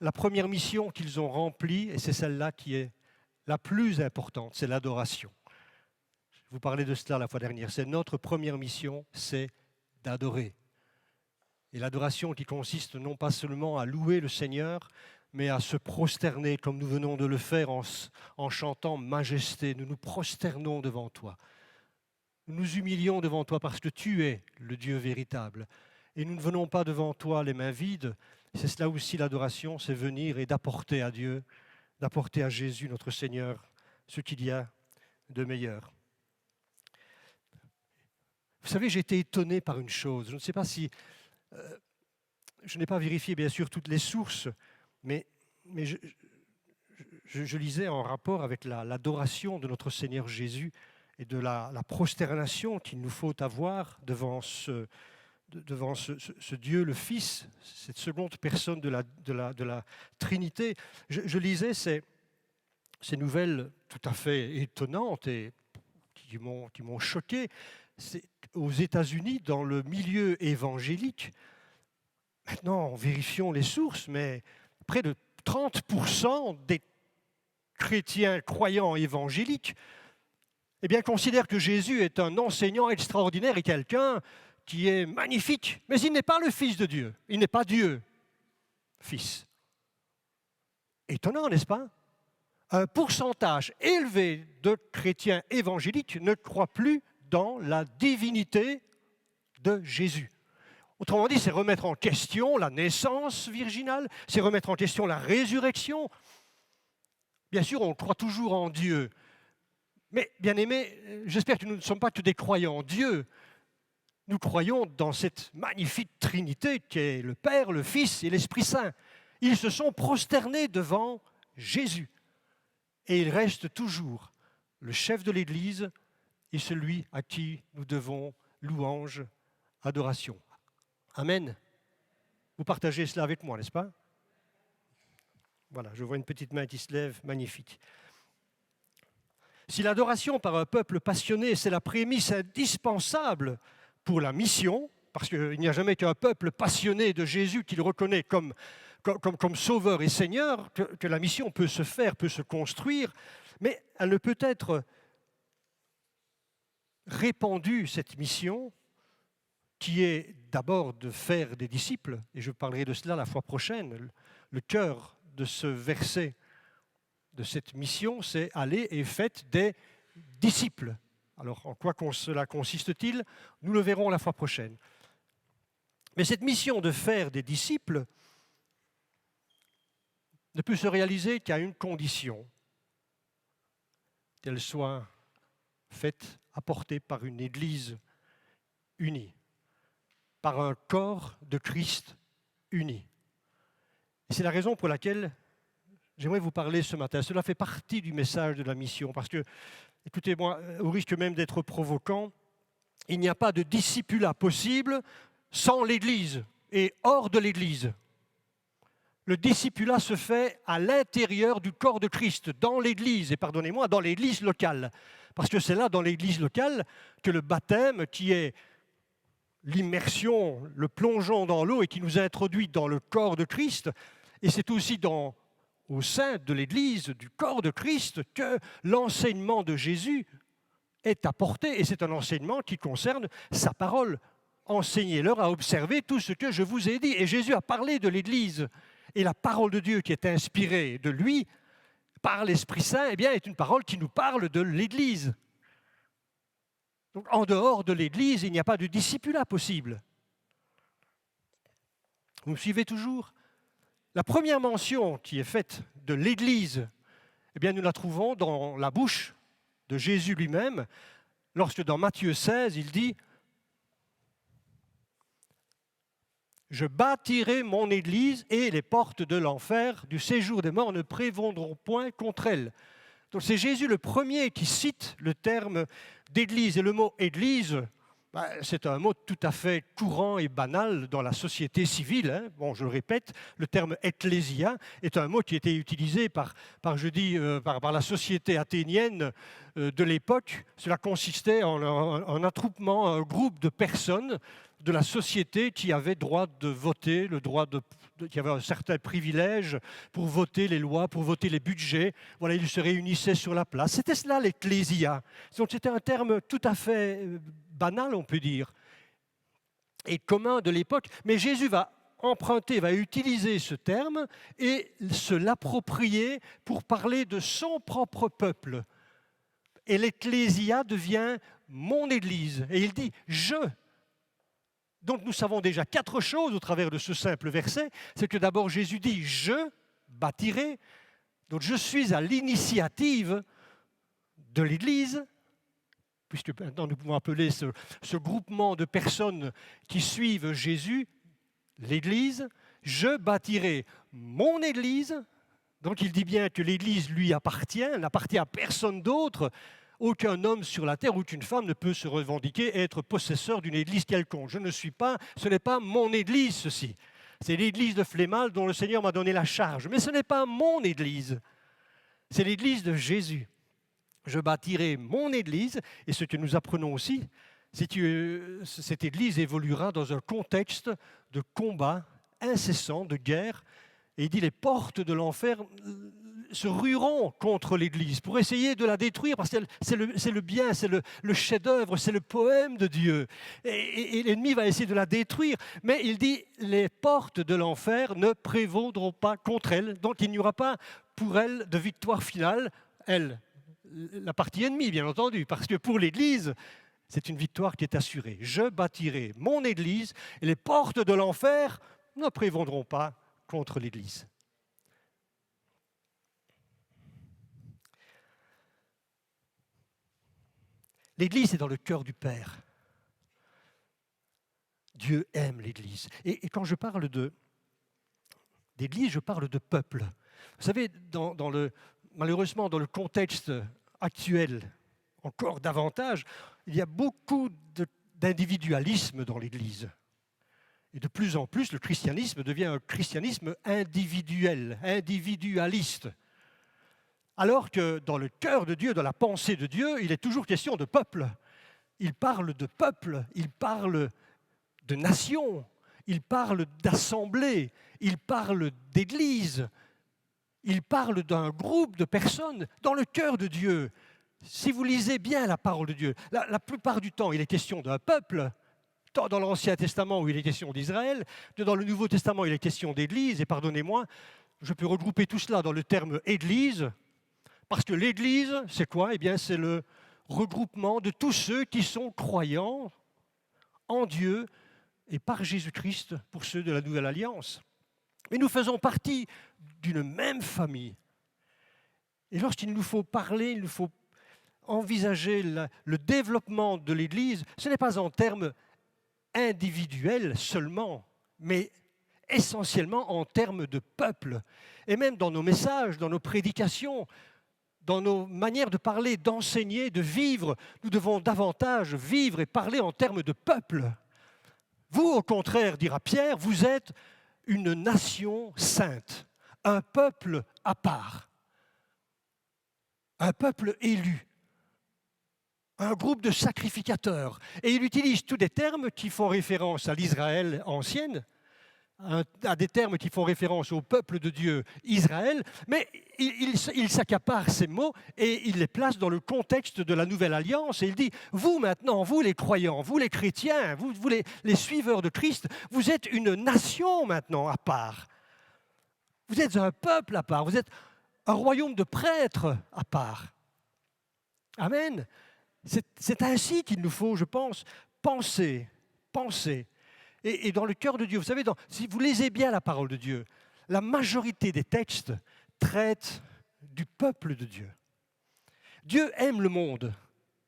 la première mission qu'ils ont remplie, et c'est celle-là qui est la plus importante, c'est l'adoration. Je vous parlais de cela la fois dernière. C'est notre première mission, c'est d'adorer. Et l'adoration qui consiste non pas seulement à louer le Seigneur, mais à se prosterner comme nous venons de le faire en chantant Majesté. Nous nous prosternons devant toi. Nous nous humilions devant toi parce que tu es le Dieu véritable. Et nous ne venons pas devant toi les mains vides. C'est cela aussi l'adoration, c'est venir et d'apporter à Dieu, d'apporter à Jésus notre Seigneur ce qu'il y a de meilleur. Vous savez, j'ai été étonné par une chose. Je ne sais pas si... je n'ai pas vérifié, bien sûr, toutes les sources, mais je lisais en rapport avec l'adoration de notre Seigneur Jésus et de la prosternation qu'il nous faut avoir devant ce Dieu le Fils, cette seconde personne de la Trinité. Je lisais ces nouvelles tout à fait étonnantes et qui m'ont choqué. Aux États-Unis, dans le milieu évangélique, maintenant, vérifions les sources, mais près de 30% des chrétiens croyants évangéliques considèrent que Jésus est un enseignant extraordinaire et quelqu'un qui est magnifique. Mais il n'est pas le Fils de Dieu. Il n'est pas Dieu, Fils. Étonnant, n'est-ce pas? Un pourcentage élevé de chrétiens évangéliques ne croient plus dans la divinité de Jésus. Autrement dit, c'est remettre en question la naissance virginale, c'est remettre en question la résurrection. Bien sûr, on croit toujours en Dieu. Mais, bien-aimés, j'espère que nous ne sommes pas que des croyants en Dieu. Nous croyons dans cette magnifique Trinité qui est le Père, le Fils et l'Esprit Saint. Ils se sont prosternés devant Jésus. Et il reste toujours le chef de l'Église et celui à qui nous devons louange, adoration. Amen. Vous partagez cela avec moi, n'est-ce pas? Voilà, je vois une petite main qui se lève, magnifique. Si l'adoration par un peuple passionné, c'est la prémisse indispensable pour la mission, parce qu'il n'y a jamais qu'un peuple passionné de Jésus qui le reconnaît comme sauveur et Seigneur, que la mission peut se faire, peut se construire, mais elle ne peut être répandue, cette mission, qui est d'abord de faire des disciples, et je parlerai de cela la fois prochaine. Le cœur de ce verset, de cette mission, c'est « aller et faites des disciples ». Alors, en quoi cela consiste-t-il? Nous le verrons la fois prochaine. Mais cette mission de faire des disciples ne peut se réaliser qu'à une condition, qu'elle soit faite, apportée par une Église unie, par un corps de Christ uni. Et c'est la raison pour laquelle j'aimerais vous parler ce matin. Cela fait partie du message de la mission, parce que, écoutez-moi, au risque même d'être provoquant, il n'y a pas de discipulat possible sans l'Église et hors de l'Église. Le discipulat se fait à l'intérieur du corps de Christ, dans l'Église, et pardonnez-moi, dans l'Église locale. Parce que c'est là, dans l'Église locale, que le baptême, qui est l'immersion, le plongeon dans l'eau et qui nous introduit dans le corps de Christ, et c'est aussi au sein de l'Église, du corps de Christ, que l'enseignement de Jésus est apporté, et c'est un enseignement qui concerne sa parole. Enseignez-leur à observer tout ce que je vous ai dit. Et Jésus a parlé de l'Église. Et la parole de Dieu qui est inspirée de lui par l'Esprit Saint, est une parole qui nous parle de l'Église. Donc, en dehors de l'Église, il n'y a pas de discipulat possible. Vous me suivez toujours? La première mention qui est faite de l'Église, nous la trouvons dans la bouche de Jésus lui-même, lorsque dans Matthieu 16, il dit « Je bâtirai mon Église et les portes de l'enfer, du séjour des morts ne prévaudront point contre elle. » Donc c'est Jésus le premier qui cite le terme d'Église. Et le mot « Église », c'est un mot tout à fait courant et banal dans la société civile. Bon, je le répète, le terme « ecclésia » est un mot qui était utilisé par la société athénienne de l'époque. Cela consistait en un attroupement, un groupe de personnes de la société qui avaient droit de voter, qui avaient un certain privilège pour voter les lois, pour voter les budgets. Voilà, ils se réunissaient sur la place. C'était cela l'ecclésia. Donc c'était un terme tout à fait banal, on peut dire, et commun de l'époque. Mais Jésus va utiliser ce terme et se l'approprier pour parler de son propre peuple. Et l'ecclésia devient mon Église. Et il dit « je ». Donc nous savons déjà 4 choses au travers de ce simple verset. C'est que d'abord Jésus dit « je bâtirai ». Donc je suis à l'initiative de l'Église, puisque maintenant nous pouvons appeler ce groupement de personnes qui suivent Jésus, l'Église, je bâtirai mon Église. Donc il dit bien que l'Église lui appartient, n'appartient à personne d'autre. Aucun homme sur la terre, aucune femme ne peut se revendiquer être possesseur d'une Église quelconque. Ce n'est pas mon Église ceci. C'est l'Église de Flémal dont le Seigneur m'a donné la charge. Mais ce n'est pas mon Église. C'est l'Église de Jésus. Je bâtirai mon Église, et ce que nous apprenons aussi, c'est que cette Église évoluera dans un contexte de combat incessant, de guerre. Et il dit, les portes de l'enfer se rueront contre l'Église pour essayer de la détruire, parce que c'est le bien, c'est le chef-d'œuvre, c'est le poème de Dieu. Et l'ennemi va essayer de la détruire. Mais il dit, les portes de l'enfer ne prévaudront pas contre elle. Donc il n'y aura pas pour elle de victoire finale, elle, la partie ennemie, bien entendu, parce que pour l'Église, c'est une victoire qui est assurée. Je bâtirai mon Église et les portes de l'enfer ne prévaudront pas contre l'Église. L'Église est dans le cœur du Père. Dieu aime l'Église. Et quand je parle d'Église, je parle de peuple. Vous savez, malheureusement, dans le contexte actuel, encore davantage, il y a beaucoup d'individualisme dans l'Église. Et de plus en plus, le christianisme devient un christianisme individuel, individualiste. Alors que dans le cœur de Dieu, dans la pensée de Dieu, il est toujours question de peuple. Il parle de peuple, il parle de nation, il parle d'assemblée, il parle d'église, il parle d'un groupe de personnes dans le cœur de Dieu. Si vous lisez bien la parole de Dieu, la plupart du temps, il est question d'un peuple, tant dans l'Ancien Testament où il est question d'Israël, que dans le Nouveau Testament il est question d'Église, et pardonnez-moi, je peux regrouper tout cela dans le terme Église, parce que l'Église, c'est quoi? Eh bien, c'est le regroupement de tous ceux qui sont croyants en Dieu et par Jésus-Christ pour ceux de la Nouvelle Alliance. Et nous faisons partie d'une même famille. Et lorsqu'il nous faut parler, il nous faut envisager le développement de l'Église, ce n'est pas en termes individuels seulement, mais essentiellement en termes de peuple. Et même dans nos messages, dans nos prédications, dans nos manières de parler, d'enseigner, de vivre, nous devons davantage vivre et parler en termes de peuple. Vous, au contraire, dira Pierre, vous êtes une nation sainte, un peuple à part, un peuple élu, un groupe de sacrificateurs. Et il utilise tous des termes qui font référence à l'Israël ancienne, à des termes qui font référence au peuple de Dieu, Israël, mais il s'accapare ces mots et il les place dans le contexte de la Nouvelle Alliance. Et il dit, vous maintenant, vous les croyants, vous les chrétiens, vous les suiveurs de Christ, vous êtes une nation maintenant à part. Vous êtes un peuple à part, vous êtes un royaume de prêtres à part. Amen. C'est ainsi qu'il nous faut, je pense, penser. Et dans le cœur de Dieu, vous savez, si vous lisez bien la parole de Dieu, la majorité des textes traitent du peuple de Dieu. Dieu aime le monde.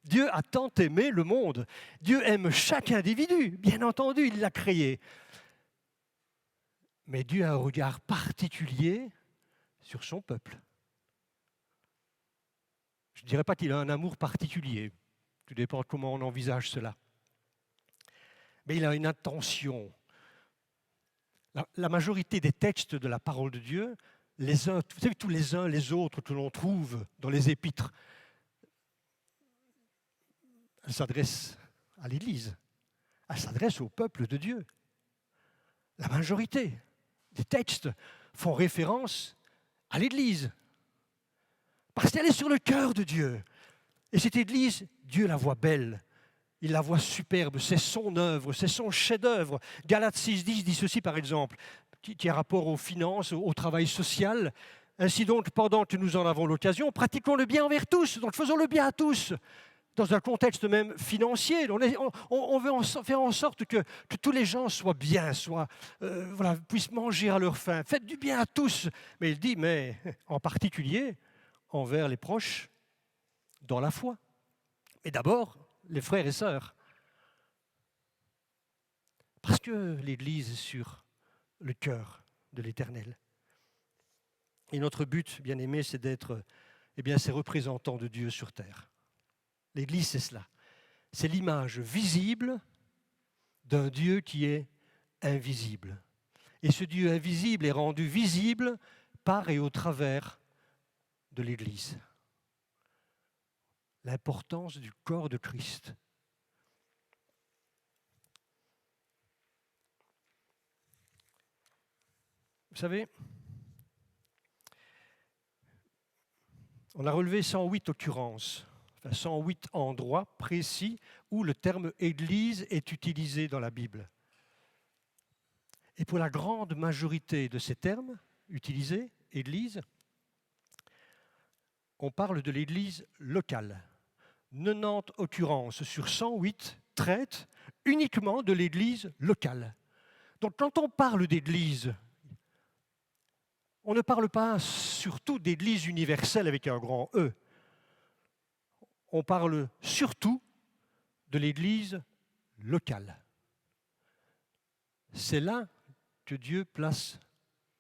Dieu a tant aimé le monde. Dieu aime chaque individu. Bien entendu, il l'a créé. Mais Dieu a un regard particulier sur son peuple. Je ne dirais pas qu'il a un amour particulier. Tout dépend de comment on envisage cela. Mais il a une intention. La majorité des textes de la parole de Dieu, vous savez, tous les uns les autres que l'on trouve dans les épîtres, elles s'adressent à l'Église, elles s'adressent au peuple de Dieu. La majorité des textes font référence à l'Église, parce qu'elle est sur le cœur de Dieu. Et cette Église, Dieu la voit belle. Il la voit superbe, c'est son œuvre, c'est son chef-d'œuvre. Galates 6,10 dit ceci par exemple, qui a rapport aux finances, au travail social. Ainsi donc, pendant que nous en avons l'occasion, pratiquons le bien envers tous, donc faisons le bien à tous. Dans un contexte même financier, on veut faire en sorte que tous les gens soient bien, puissent manger à leur faim. Faites du bien à tous. Mais il dit, mais en particulier envers les proches dans la foi. Et d'abord, les frères et sœurs. Parce que l'Église est sur le cœur de l'Éternel. Et notre but, bien aimé, c'est d'être ces représentants de Dieu sur terre. L'Église, c'est cela. C'est l'image visible d'un Dieu qui est invisible. Et ce Dieu invisible est rendu visible par et au travers de l'Église. L'importance du corps de Christ. Vous savez, on a relevé 108 occurrences, 108 endroits précis où le terme « Église » est utilisé dans la Bible. Et pour la grande majorité de ces termes utilisés, Église, on parle de l'Église locale. 90 occurrences sur 108 traitent uniquement de l'Église locale. Donc quand on parle d'Église, on ne parle pas surtout d'Église universelle avec un grand E. On parle surtout de l'Église locale. C'est là que Dieu place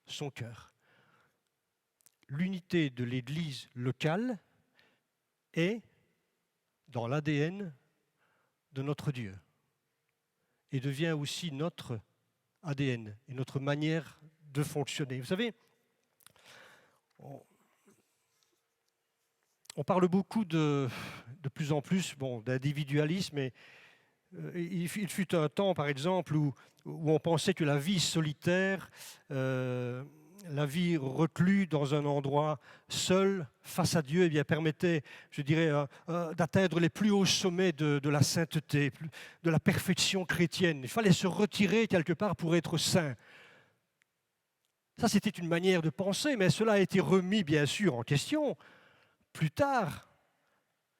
son cœur. L'unité de l'Église locale est dans l'ADN de notre Dieu et devient aussi notre ADN et notre manière de fonctionner. Vous savez, on parle beaucoup de plus en plus d'individualisme, et il fut un temps, par exemple, où on pensait que la vie solitaire, la vie reclue dans un endroit seul, face à Dieu, permettait, je dirais, d'atteindre les plus hauts sommets de la sainteté, de la perfection chrétienne. Il fallait se retirer quelque part pour être saint. Ça, c'était une manière de penser, mais cela a été remis, bien sûr, en question plus tard.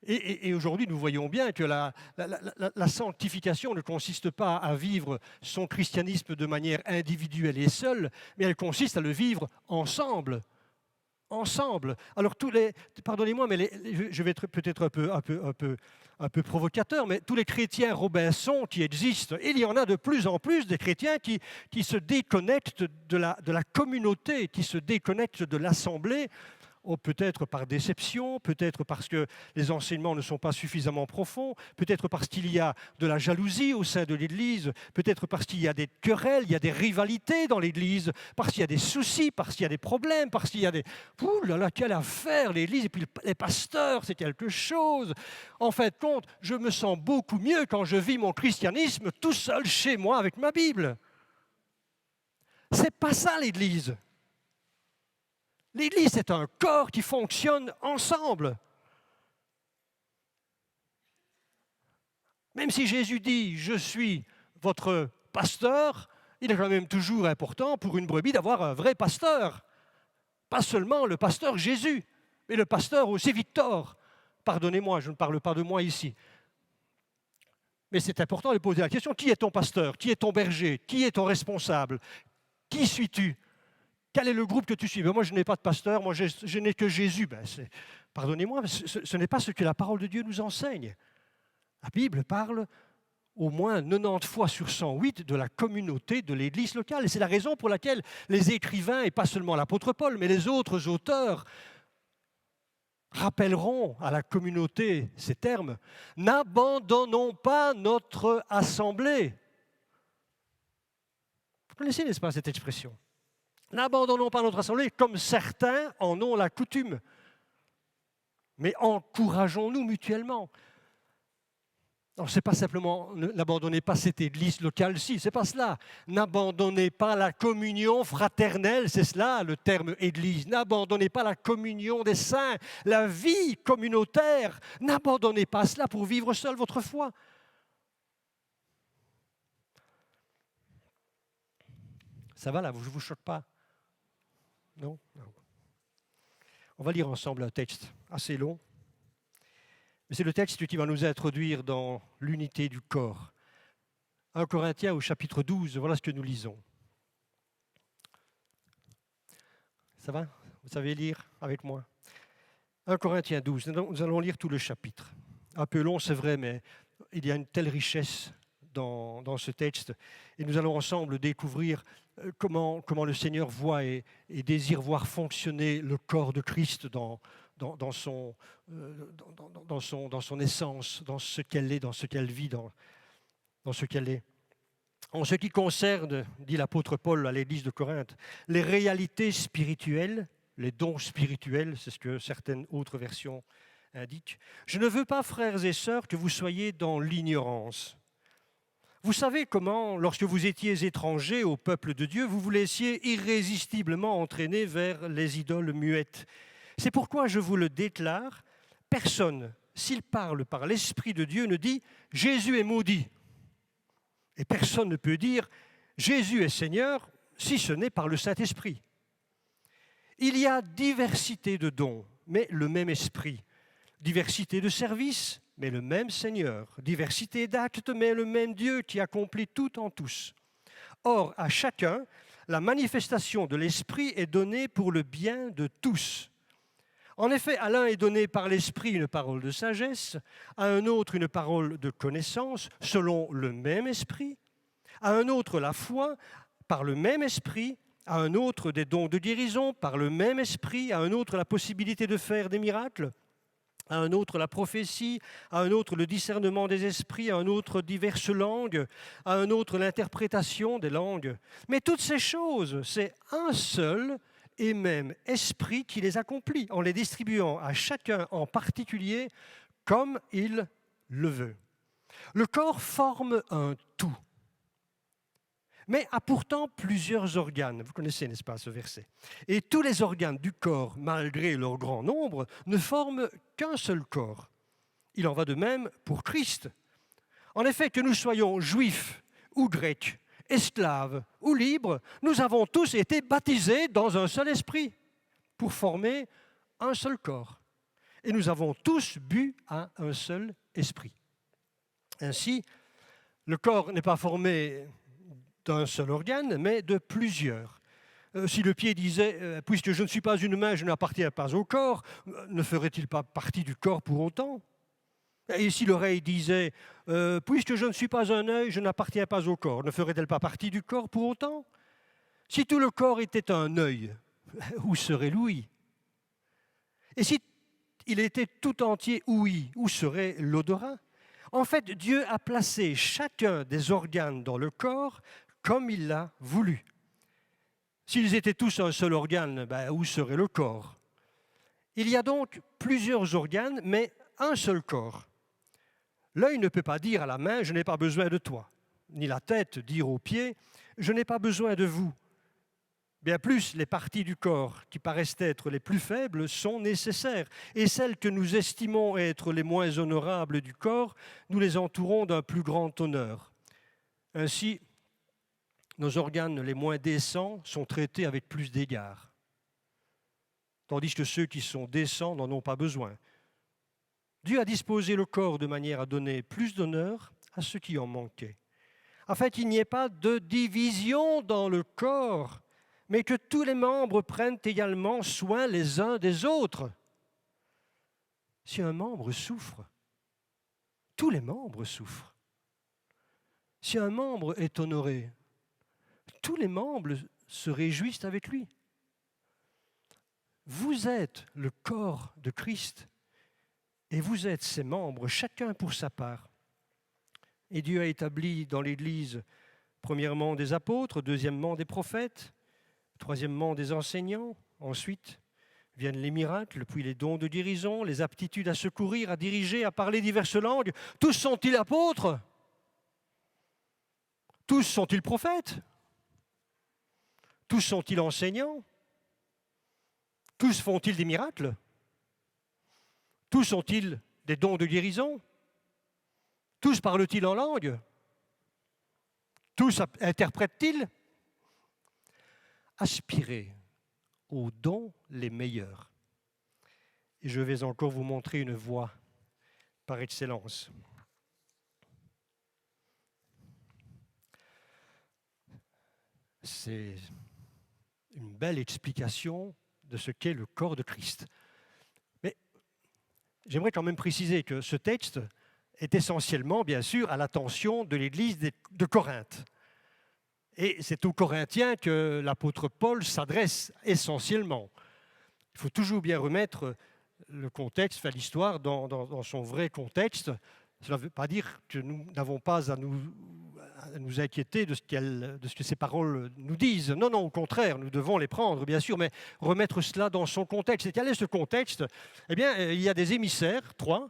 Et aujourd'hui, nous voyons bien que la sanctification ne consiste pas à vivre son christianisme de manière individuelle et seule, mais elle consiste à le vivre ensemble. Ensemble. Alors pardonnez-moi, mais je vais être peut-être un peu provocateur, mais tous les chrétiens Robinson qui existent, il y en a de plus en plus des chrétiens qui se déconnectent de la communauté, qui se déconnectent de l'assemblée, peut-être par déception, peut-être parce que les enseignements ne sont pas suffisamment profonds, peut-être parce qu'il y a de la jalousie au sein de l'Église, peut-être parce qu'il y a des querelles, il y a des rivalités dans l'Église, parce qu'il y a des soucis, parce qu'il y a des problèmes, parce qu'il y a des... Ouh là là, quelle affaire l'Église, et puis les pasteurs, c'est quelque chose. En fin de compte, je me sens beaucoup mieux quand je vis mon christianisme tout seul chez moi avec ma Bible. C'est pas ça l'Église. L'Église, c'est un corps qui fonctionne ensemble. Même si Jésus dit « je suis votre pasteur », il est quand même toujours important pour une brebis d'avoir un vrai pasteur. Pas seulement le pasteur Jésus, mais le pasteur aussi Victor. Pardonnez-moi, je ne parle pas de moi ici. Mais c'est important de poser la question, qui est ton pasteur? Qui est ton berger? Qui est ton responsable? Qui suis-tu? Quel est le groupe que tu suis? Moi, je n'ai pas de pasteur, moi, je n'ai que Jésus. Pardonnez-moi, mais ce n'est pas ce que la parole de Dieu nous enseigne. La Bible parle au moins 90 fois sur 108 de la communauté de l'Église locale. Et c'est la raison pour laquelle les écrivains, et pas seulement l'apôtre Paul, mais les autres auteurs, rappelleront à la communauté ces termes. N'abandonnons pas notre assemblée. Vous connaissez, n'est-ce pas, cette expression? N'abandonnons pas notre assemblée comme certains en ont la coutume, mais encourageons-nous mutuellement. Alors, ce n'est pas simplement, n'abandonnez pas cette église locale-ci, ce n'est pas cela. N'abandonnez pas la communion fraternelle, c'est cela le terme église. N'abandonnez pas la communion des saints, la vie communautaire. N'abandonnez pas cela pour vivre seul votre foi. Ça va là, je ne vous choque pas? Non? On va lire ensemble un texte assez long. Mais c'est le texte qui va nous introduire dans l'unité du corps. 1 Corinthiens au chapitre 12, voilà ce que nous lisons. Ça va? Vous savez lire avec moi? 1 Corinthiens 12, nous allons lire tout le chapitre. Un peu long, c'est vrai, mais il y a une telle richesse dans ce texte. Et nous allons ensemble découvrir comment le Seigneur voit et désire voir fonctionner le corps de Christ dans son essence, dans ce qu'elle est, dans ce qu'elle vit, dans ce qu'elle est. En ce qui concerne, dit l'apôtre Paul à l'église de Corinthe, les réalités spirituelles, les dons spirituels, c'est ce que certaines autres versions indiquent, je ne veux pas, frères et sœurs, que vous soyez dans l'ignorance. Vous savez comment, lorsque vous étiez étrangers au peuple de Dieu, vous vous laissiez irrésistiblement entraîner vers les idoles muettes. C'est pourquoi je vous le déclare, personne, s'il parle par l'Esprit de Dieu, ne dit « Jésus est maudit ». Et personne ne peut dire « Jésus est Seigneur » si ce n'est par le Saint-Esprit. Il y a diversité de dons, mais le même Esprit. Diversité de services, mais le même Seigneur. Diversité d'actes, mais le même Dieu qui accomplit tout en tous. Or, à chacun, la manifestation de l'Esprit est donnée pour le bien de tous. En effet, à l'un est donné par l'Esprit une parole de sagesse, à un autre une parole de connaissance, selon le même Esprit, à un autre la foi, par le même Esprit, à un autre des dons de guérison, par le même Esprit, à un autre la possibilité de faire des miracles, à un autre la prophétie, à un autre le discernement des esprits, à un autre diverses langues, à un autre l'interprétation des langues. Mais toutes ces choses, c'est un seul et même esprit qui les accomplit, en les distribuant à chacun en particulier comme il le veut. Le corps forme un tout, mais a pourtant plusieurs organes. Vous connaissez, n'est-ce pas, ce verset? Et tous les organes du corps, malgré leur grand nombre, ne forment qu'un seul corps. Il en va de même pour Christ. En effet, que nous soyons juifs ou grecs, esclaves ou libres, nous avons tous été baptisés dans un seul esprit pour former un seul corps. Et nous avons tous bu à un seul esprit. Ainsi, le corps n'est pas formé d'un seul organe, mais de plusieurs. Si le pied disait « puisque je ne suis pas une main, je n'appartiens pas au corps », ne ferait-il pas partie du corps pour autant? Et si l'oreille disait « puisque je ne suis pas un œil, je n'appartiens pas au corps », ne ferait-elle pas partie du corps pour autant? Si tout le corps était un œil, où serait l'ouïe? Et si il était tout entier ouïe, où serait l'odorat? En fait, Dieu a placé chacun des organes dans le corps comme il l'a voulu. S'ils étaient tous un seul organe, où serait le corps? Il y a donc plusieurs organes, mais un seul corps. L'œil ne peut pas dire à la main « je n'ai pas besoin de toi », ni la tête dire aux pieds « je n'ai pas besoin de vous ». Bien plus, les parties du corps qui paraissent être les plus faibles sont nécessaires, et celles que nous estimons être les moins honorables du corps, nous les entourons d'un plus grand honneur. Ainsi, nos organes les moins décents sont traités avec plus d'égard, tandis que ceux qui sont décents n'en ont pas besoin. Dieu a disposé le corps de manière à donner plus d'honneur à ceux qui en manquaient, afin qu'il n'y ait pas de division dans le corps, mais que tous les membres prennent également soin les uns des autres. Si un membre souffre, tous les membres souffrent. Si un membre est honoré, tous les membres se réjouissent avec lui. Vous êtes le corps de Christ et vous êtes ses membres, chacun pour sa part. Et Dieu a établi dans l'Église, premièrement des apôtres, deuxièmement des prophètes, troisièmement des enseignants, ensuite viennent les miracles, puis les dons de guérison, les aptitudes à secourir, à diriger, à parler diverses langues. Tous sont-ils apôtres? Tous sont-ils prophètes? Tous sont-ils enseignants? Tous font-ils des miracles? Tous ont-ils des dons de guérison? Tous parlent-ils en langue? Tous interprètent-ils? Aspirez aux dons les meilleurs. Et je vais encore vous montrer une voie par excellence. C'est une belle explication de ce qu'est le corps de Christ. Mais j'aimerais quand même préciser que ce texte est essentiellement, bien sûr, à l'attention de l'Église de Corinthe. Et c'est aux Corinthiens que l'apôtre Paul s'adresse essentiellement. Il faut toujours bien remettre le contexte, l'histoire dans son vrai contexte. Cela ne veut pas dire que nous n'avons pas à nous inquiéter de ce que ces paroles nous disent. Non, non, au contraire, nous devons les prendre, bien sûr, mais remettre cela dans son contexte. Et quel est ce contexte? Eh bien, il y a des émissaires, 3,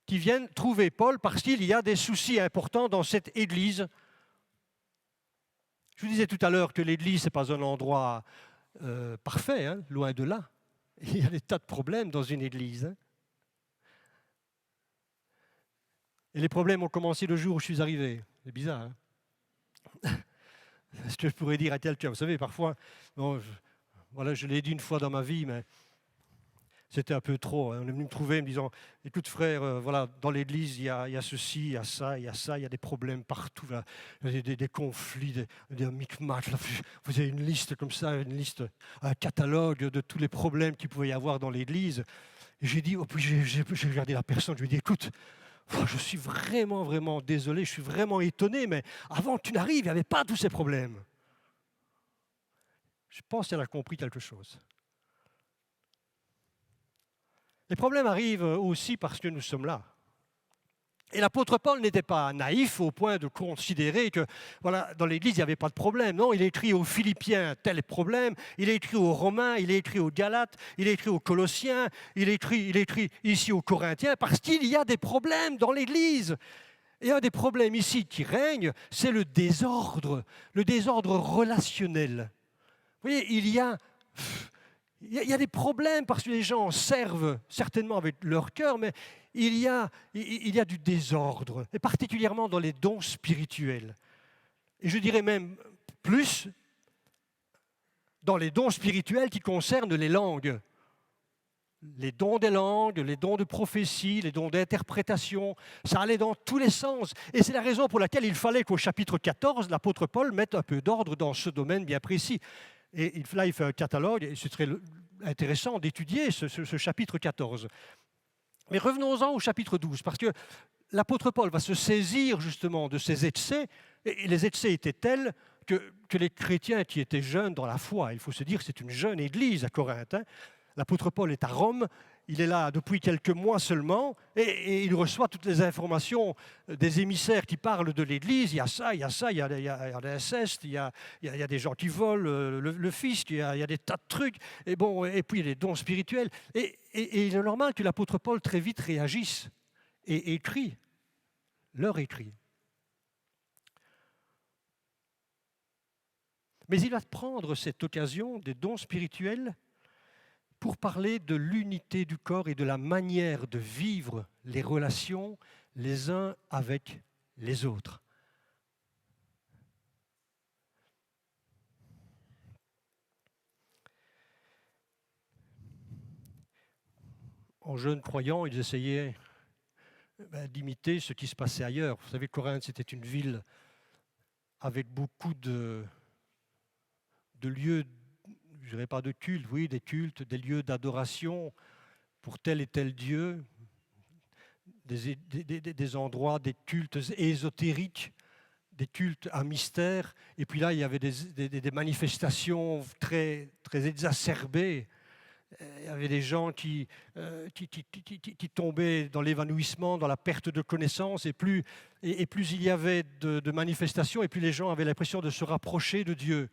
qui viennent trouver Paul parce qu'il y a des soucis importants dans cette église. Je vous disais tout à l'heure que l'église, ce n'est pas un endroit parfait, hein, loin de là. Il y a des tas de problèmes dans une église. Hein. Et les problèmes ont commencé le jour où je suis arrivé. C'est bizarre. Hein. Ce que je pourrais dire à quelqu'un, vous savez, parfois, bon, je l'ai dit une fois dans ma vie, mais c'était un peu trop. Hein. On est venu me trouver me disant, écoute frère, voilà, dans l'église, il y a ceci, il y a ça, il y a ça, il y a des problèmes partout, là. Des conflits, des micmacs. Vous avez une liste comme ça, une liste, un catalogue de tous les problèmes qu'il pouvait y avoir dans l'église. Et j'ai dit, puis j'ai regardé la personne, je lui ai dit, écoute, je suis vraiment, vraiment désolé, je suis vraiment étonné, mais avant que tu n'arrives, il n'y avait pas tous ces problèmes. Je pense qu'elle a compris quelque chose. Les problèmes arrivent aussi parce que nous sommes là. Et l'apôtre Paul n'était pas naïf au point de considérer que voilà, dans l'Église, il n'y avait pas de problème. Non, il a écrit aux Philippiens tel problème, il a écrit aux Romains, il a écrit aux Galates, il a écrit aux Colossiens, il a écrit ici aux Corinthiens, parce qu'il y a des problèmes dans l'Église. Et un des problèmes ici qui règne, c'est le désordre relationnel. Vous voyez, il y a des problèmes parce que les gens servent certainement avec leur cœur, mais il y a du désordre, et particulièrement dans les dons spirituels. Et je dirais même plus dans les dons spirituels qui concernent les langues. Les dons des langues, les dons de prophétie, les dons d'interprétation, ça allait dans tous les sens. Et c'est la raison pour laquelle il fallait qu'au chapitre 14, l'apôtre Paul mette un peu d'ordre dans ce domaine bien précis. Et là, il fait un catalogue, et c'est très intéressant d'étudier ce chapitre 14. Mais revenons-en au chapitre 12, parce que l'apôtre Paul va se saisir justement de ces excès, et les excès étaient tels que les chrétiens qui étaient jeunes dans la foi, il faut se dire que c'est une jeune église à Corinthe, hein. L'apôtre Paul est à Rome, il est là depuis quelques mois seulement, et il reçoit toutes les informations des émissaires qui parlent de l'Église. Il y a ça, il y a l'inceste, il y a des gens qui volent le fisc, il y a des tas de trucs, et puis il y a les dons spirituels. Et il est normal que l'apôtre Paul très vite réagisse et écrit, leur écrit. Mais il va prendre cette occasion des dons spirituels pour parler de l'unité du corps et de la manière de vivre les relations les uns avec les autres. En jeunes croyants, ils essayaient d'imiter ce qui se passait ailleurs. Vous savez, Corinthe, c'était une ville avec beaucoup de lieux, je dirais pas de culte, oui, des cultes, des lieux d'adoration pour tel et tel Dieu, des endroits, des cultes ésotériques, des cultes à mystère. Et puis là, il y avait des manifestations très, très exacerbées. Il y avait des gens qui tombaient dans l'évanouissement, dans la perte de connaissance, et plus il y avait de manifestations, et plus les gens avaient l'impression de se rapprocher de Dieu.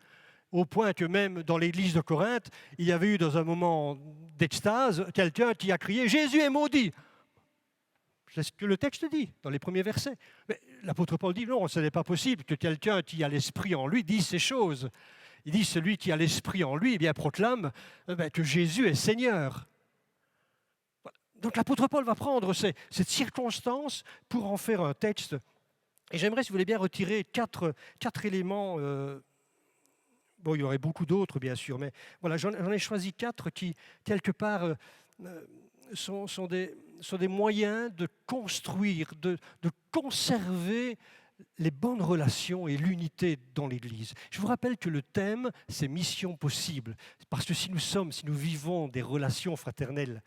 Au point que même dans l'église de Corinthe, il y avait eu dans un moment d'extase quelqu'un qui a crié « Jésus est maudit !» C'est ce que le texte dit dans les premiers versets. Mais l'apôtre Paul dit non, ce n'est pas possible que quelqu'un qui a l'esprit en lui dise ces choses. Il dit celui qui a l'esprit en lui, eh bien, proclame que Jésus est Seigneur. Donc l'apôtre Paul va prendre cette circonstance pour en faire un texte. Et j'aimerais, si vous voulez bien, retirer quatre éléments. Il y aurait beaucoup d'autres, bien sûr, mais voilà, j'en ai choisi 4 qui, quelque part, sont des moyens de construire, de conserver les bonnes relations et l'unité dans l'Église. Je vous rappelle que le thème, c'est mission possible. Parce que si nous vivons des relations fraternelles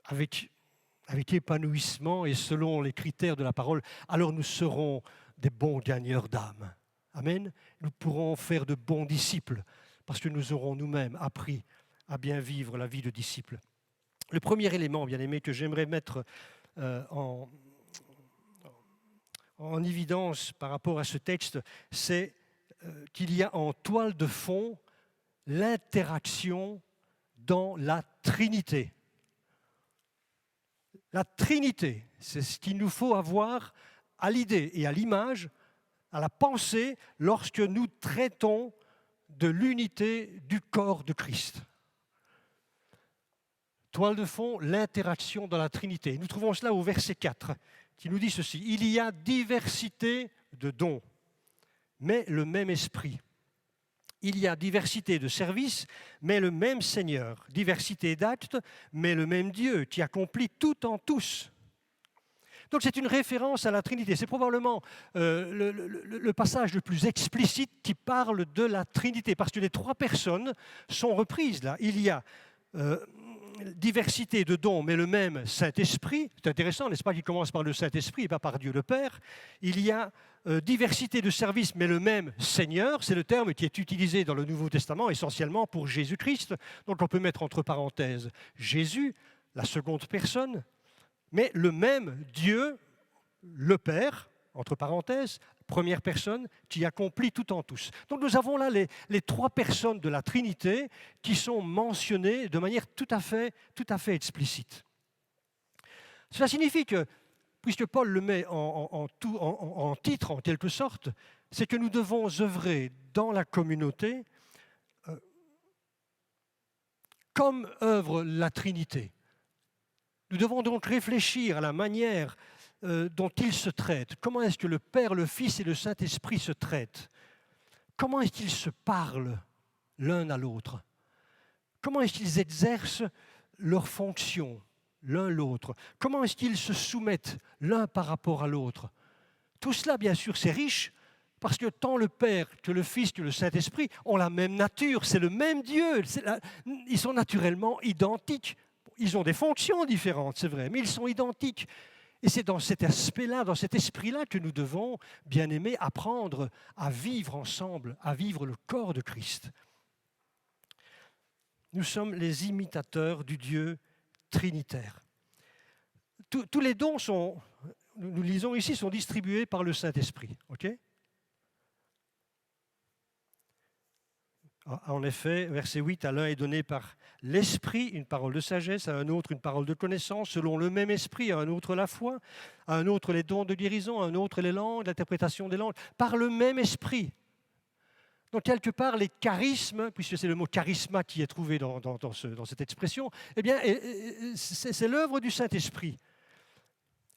avec épanouissement et selon les critères de la parole, alors nous serons des bons gagneurs d'âme. Amen. Nous pourrons faire de bons disciples parce que nous aurons nous-mêmes appris à bien vivre la vie de disciples. Le premier élément, bien aimé, que j'aimerais mettre en évidence par rapport à ce texte, c'est qu'il y a en toile de fond l'interaction dans la Trinité. La Trinité, c'est ce qu'il nous faut avoir à l'idée et à l'image, à la pensée, lorsque nous traitons de l'unité du corps de Christ. Toile de fond, l'interaction dans la Trinité. Nous trouvons cela au verset 4, qui nous dit ceci. Il y a diversité de dons, mais le même esprit. Il y a diversité de services, mais le même Seigneur. Diversité d'actes, mais le même Dieu qui accomplit tout en tous. Donc c'est une référence à la Trinité. C'est probablement le passage le plus explicite qui parle de la Trinité, parce que les trois personnes sont reprises là. Il y a diversité de dons, mais le même Saint-Esprit. C'est intéressant, n'est-ce pas, qu'il commence par le Saint-Esprit et pas par Dieu le Père. Il y a diversité de services, mais le même Seigneur. C'est le terme qui est utilisé dans le Nouveau Testament essentiellement pour Jésus-Christ. Donc on peut mettre entre parenthèses Jésus, la seconde personne, mais le même Dieu, le Père, entre parenthèses, première personne, qui accomplit tout en tous. Donc nous avons là les trois personnes de la Trinité qui sont mentionnées de manière tout à fait explicite. Cela signifie que, puisque Paul le met en titre en quelque sorte, c'est que nous devons œuvrer dans la communauté comme œuvre la Trinité. Nous devons donc réfléchir à la manière dont ils se traitent. Comment est-ce que le Père, le Fils et le Saint-Esprit se traitent? Comment est-ce qu'ils se parlent l'un à l'autre? Comment est-ce qu'ils exercent leurs fonctions l'un l'autre? Comment est-ce qu'ils se soumettent l'un par rapport à l'autre? Tout cela, bien sûr, c'est riche, parce que tant le Père que le Fils que le Saint-Esprit ont la même nature, c'est le même Dieu, ils sont naturellement identiques. Ils ont des fonctions différentes, c'est vrai, mais ils sont identiques. Et c'est dans cet aspect-là, dans cet esprit-là que nous devons, bien aimés, apprendre à vivre ensemble, à vivre le corps de Christ. Nous sommes les imitateurs du Dieu trinitaire. Tous les dons nous lisons ici, sont distribués par le Saint-Esprit. Okay? En effet, verset 8, à l'un est donné par l'Esprit une parole de sagesse, à un autre une parole de connaissance, selon le même Esprit, à un autre la foi, à un autre les dons de guérison, à un autre les langues, l'interprétation des langues, par le même Esprit. Donc quelque part, les charismes, puisque c'est le mot charisma qui est trouvé dans cette expression, eh bien, c'est l'œuvre du Saint-Esprit.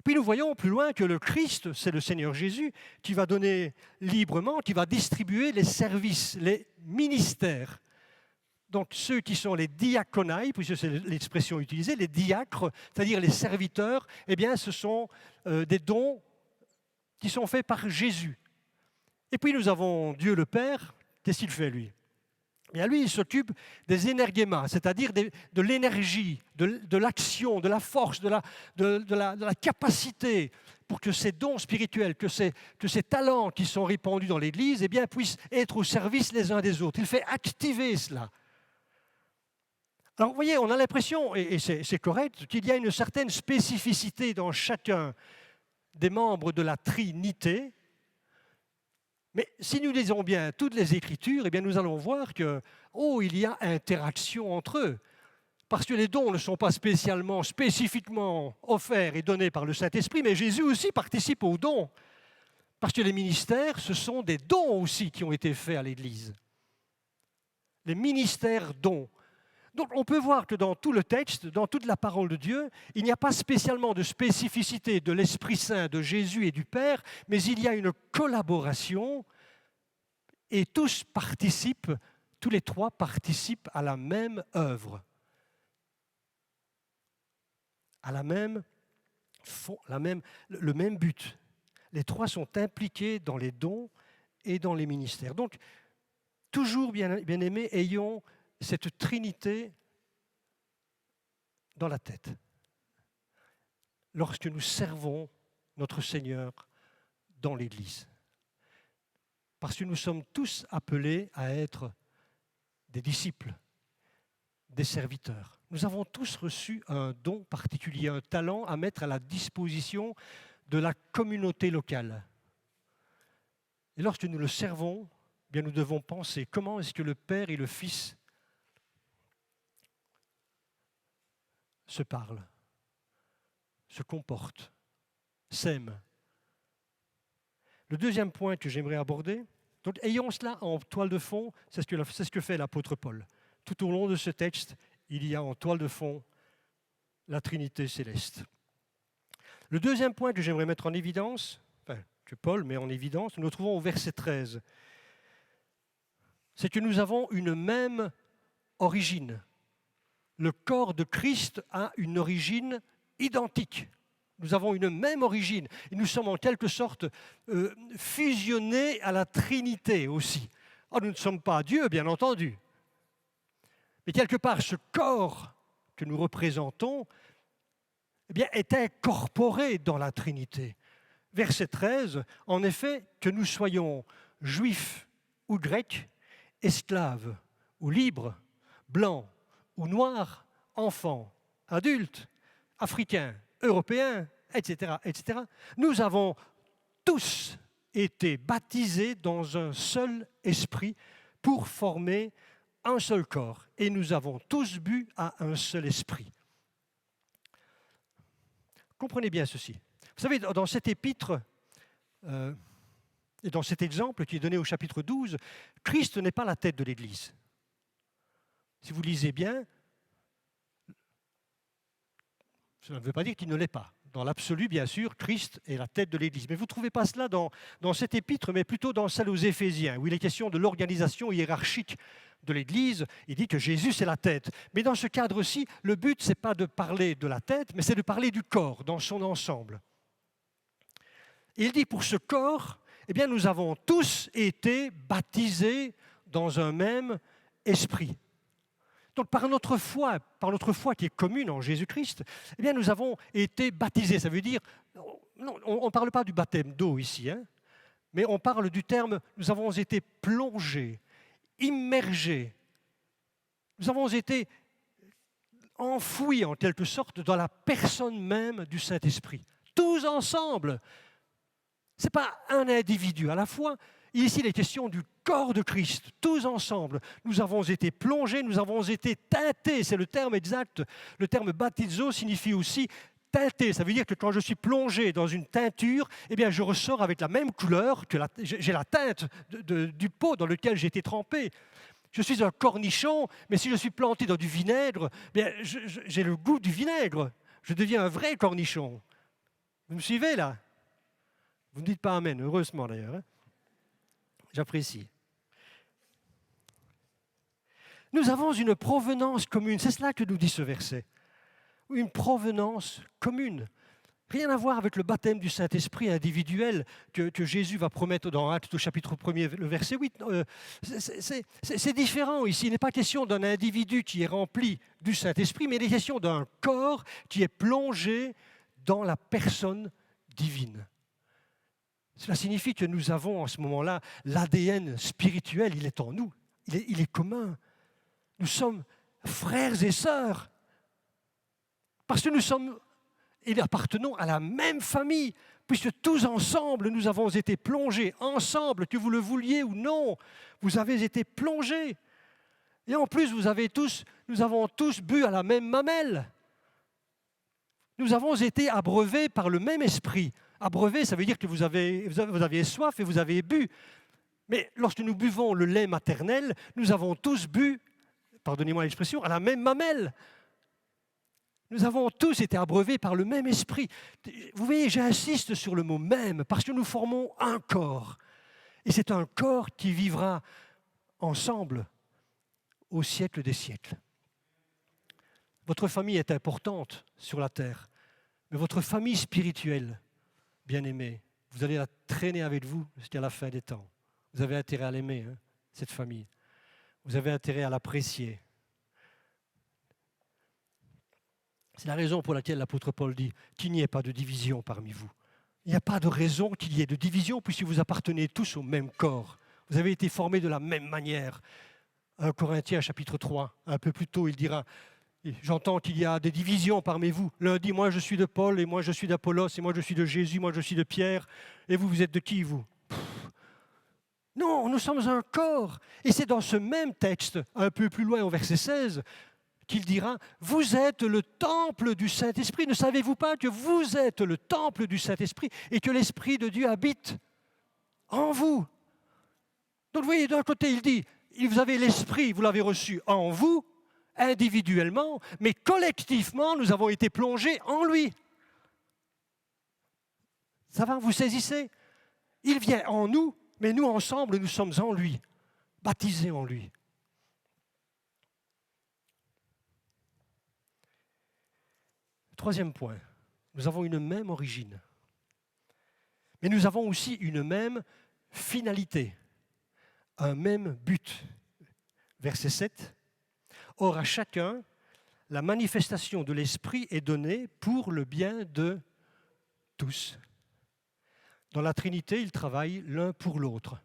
Puis nous voyons plus loin que le Christ, c'est le Seigneur Jésus, qui va donner librement, qui va distribuer les services, les ministères. Donc ceux qui sont les diaconailles, puisque c'est l'expression utilisée, les diacres, c'est-à-dire les serviteurs, eh bien ce sont des dons qui sont faits par Jésus. Et puis nous avons Dieu le Père, qu'est-ce qu'il fait lui ? Bien, lui, il s'occupe des énergémas, c'est-à-dire de l'énergie, de l'action, de la force, de la capacité pour que ces dons spirituels, que ces talents qui sont répandus dans l'Église, eh bien, puissent être au service les uns des autres. Il fait activer cela. Alors, vous voyez, on a l'impression, et c'est correct, qu'il y a une certaine spécificité dans chacun des membres de la Trinité. Mais si nous lisons bien toutes les Écritures, eh bien nous allons voir que, il y a interaction entre eux. Parce que les dons ne sont pas spécifiquement offerts et donnés par le Saint-Esprit, mais Jésus aussi participe aux dons. Parce que les ministères, ce sont des dons aussi qui ont été faits à l'Église. Les ministères dons. Donc on peut voir que dans tout le texte, dans toute la parole de Dieu, il n'y a pas spécialement de spécificité de l'Esprit Saint, de Jésus et du Père, mais il y a une collaboration et tous les trois participent à la même œuvre, à le même but. Les trois sont impliqués dans les dons et dans les ministères. Donc, toujours, bien-aimés, ayons cette Trinité dans la tête. lorsque nous servons notre Seigneur dans l'Église. Parce que nous sommes tous appelés à être des disciples, des serviteurs. Nous avons tous reçu un don particulier, un talent à mettre à la disposition de la communauté locale. Et lorsque nous le servons, eh bien nous devons penser comment est-ce que le Père et le Fils se parlent, se comportent, s'aiment. Le deuxième point que j'aimerais aborder, donc ayons cela en toile de fond, c'est ce que fait l'apôtre Paul. Tout au long de ce texte, il y a en toile de fond la Trinité céleste. Le deuxième point que j'aimerais mettre en évidence, que Paul met en évidence, nous le trouvons au verset 13. C'est que nous avons une même origine. Le corps de Christ a une origine identique. Nous avons une même origine. Et nous sommes en quelque sorte fusionnés à la Trinité aussi. Oh, nous ne sommes pas Dieu, bien entendu. Mais quelque part, ce corps que nous représentons eh bien, est incorporé dans la Trinité. Verset 13, en effet, que nous soyons juifs ou grecs, esclaves ou libres, blancs ou noirs, enfants, adultes, africains, européens, etc., etc., nous avons tous été baptisés dans un seul esprit pour former un seul corps. Et nous avons tous bu à un seul esprit. Comprenez bien ceci. Vous savez, dans cet épître, et dans cet exemple qui est donné au chapitre 12, Christ n'est pas la tête de l'Église. Si vous lisez bien, cela ne veut pas dire qu'il ne l'est pas. Dans l'absolu, bien sûr, Christ est la tête de l'Église. Mais vous ne trouvez pas cela dans cet épître, mais plutôt dans celle aux Éphésiens, où il est question de l'organisation hiérarchique de l'Église. Il dit que Jésus, c'est la tête. Mais dans ce cadre-ci, le but, ce n'est pas de parler de la tête, mais c'est de parler du corps dans son ensemble. Et il dit, pour ce corps, eh bien, nous avons tous été baptisés dans un même esprit. Donc par notre foi qui est commune en Jésus-Christ, eh bien, nous avons été baptisés. Ça veut dire, non, on ne parle pas du baptême d'eau ici, hein, mais on parle du terme, nous avons été plongés, immergés. Nous avons été enfouis en quelque sorte dans la personne même du Saint-Esprit. Tous ensemble. Ce n'est pas un individu à la fois. Ici, il est question du corps de Christ, tous ensemble. Nous avons été plongés, nous avons été teintés, c'est le terme exact. Le terme baptizo signifie aussi teinté. Ça veut dire que quand je suis plongé dans une teinture, eh bien, je ressors avec la même couleur, que j'ai la teinte du pot dans lequel j'ai été trempé. Je suis un cornichon, mais si je suis planté dans du vinaigre, eh bien, j'ai le goût du vinaigre. Je deviens un vrai cornichon. Vous me suivez là? Vous ne dites pas amen, heureusement d'ailleurs. Hein? J'apprécie. Nous avons une provenance commune, c'est cela que nous dit ce verset. Une provenance commune. Rien à voir avec le baptême du Saint-Esprit individuel que Jésus va promettre dans Actes au chapitre 1er, le verset 8. C'est différent ici. Il n'est pas question d'un individu qui est rempli du Saint-Esprit, mais il est question d'un corps qui est plongé dans la personne divine. Cela signifie que nous avons en ce moment-là l'ADN spirituel, il est en nous, il est commun. Nous sommes frères et sœurs parce que nous sommes et appartenons à la même famille, puisque tous ensemble nous avons été plongés ensemble, que vous le vouliez ou non, vous avez été plongés. Et en plus, nous avons tous bu à la même mamelle. Nous avons été abreuvés par le même esprit. Abreuvé, ça veut dire que vous aviez soif et vous avez bu. Mais lorsque nous buvons le lait maternel, nous avons tous bu, pardonnez-moi l'expression, à la même mamelle. Nous avons tous été abreuvés par le même esprit. Vous voyez, j'insiste sur le mot « même » parce que nous formons un corps. Et c'est un corps qui vivra ensemble au siècle des siècles. Votre famille est importante sur la terre, mais votre famille spirituelle, bien-aimée, vous allez la traîner avec vous jusqu'à la fin des temps. Vous avez intérêt à l'aimer, hein, cette famille. Vous avez intérêt à l'apprécier. C'est la raison pour laquelle l'apôtre Paul dit qu'il n'y ait pas de division parmi vous. Il n'y a pas de raison qu'il y ait de division puisque vous appartenez tous au même corps. Vous avez été formés de la même manière. 1 Corinthiens chapitre 3, un peu plus tôt, il dira « J'entends qu'il y a des divisions parmi vous. L'un dit « Moi je suis de Paul, et moi je suis d'Apollos, et moi je suis de Jésus, moi je suis de Pierre. Et vous, vous êtes de qui, vous ?» Non, nous sommes un corps. Et c'est dans ce même texte, un peu plus loin au verset 16, qu'il dira « Vous êtes le temple du Saint-Esprit. Ne savez-vous pas que vous êtes le temple du Saint-Esprit et que l'Esprit de Dieu habite en vous ?» Donc vous voyez, d'un côté, il dit « Vous avez l'Esprit, vous l'avez reçu en vous, individuellement, mais collectivement, nous avons été plongés en lui. » Ça va, vous saisissez? Il vient en nous, mais nous ensemble, nous sommes en lui, baptisés en lui. Troisième point, nous avons une même origine, mais nous avons aussi une même finalité, un même but. Verset 7. Or, à chacun, la manifestation de l'Esprit est donnée pour le bien de tous. Dans la Trinité, ils travaillent l'un pour l'autre.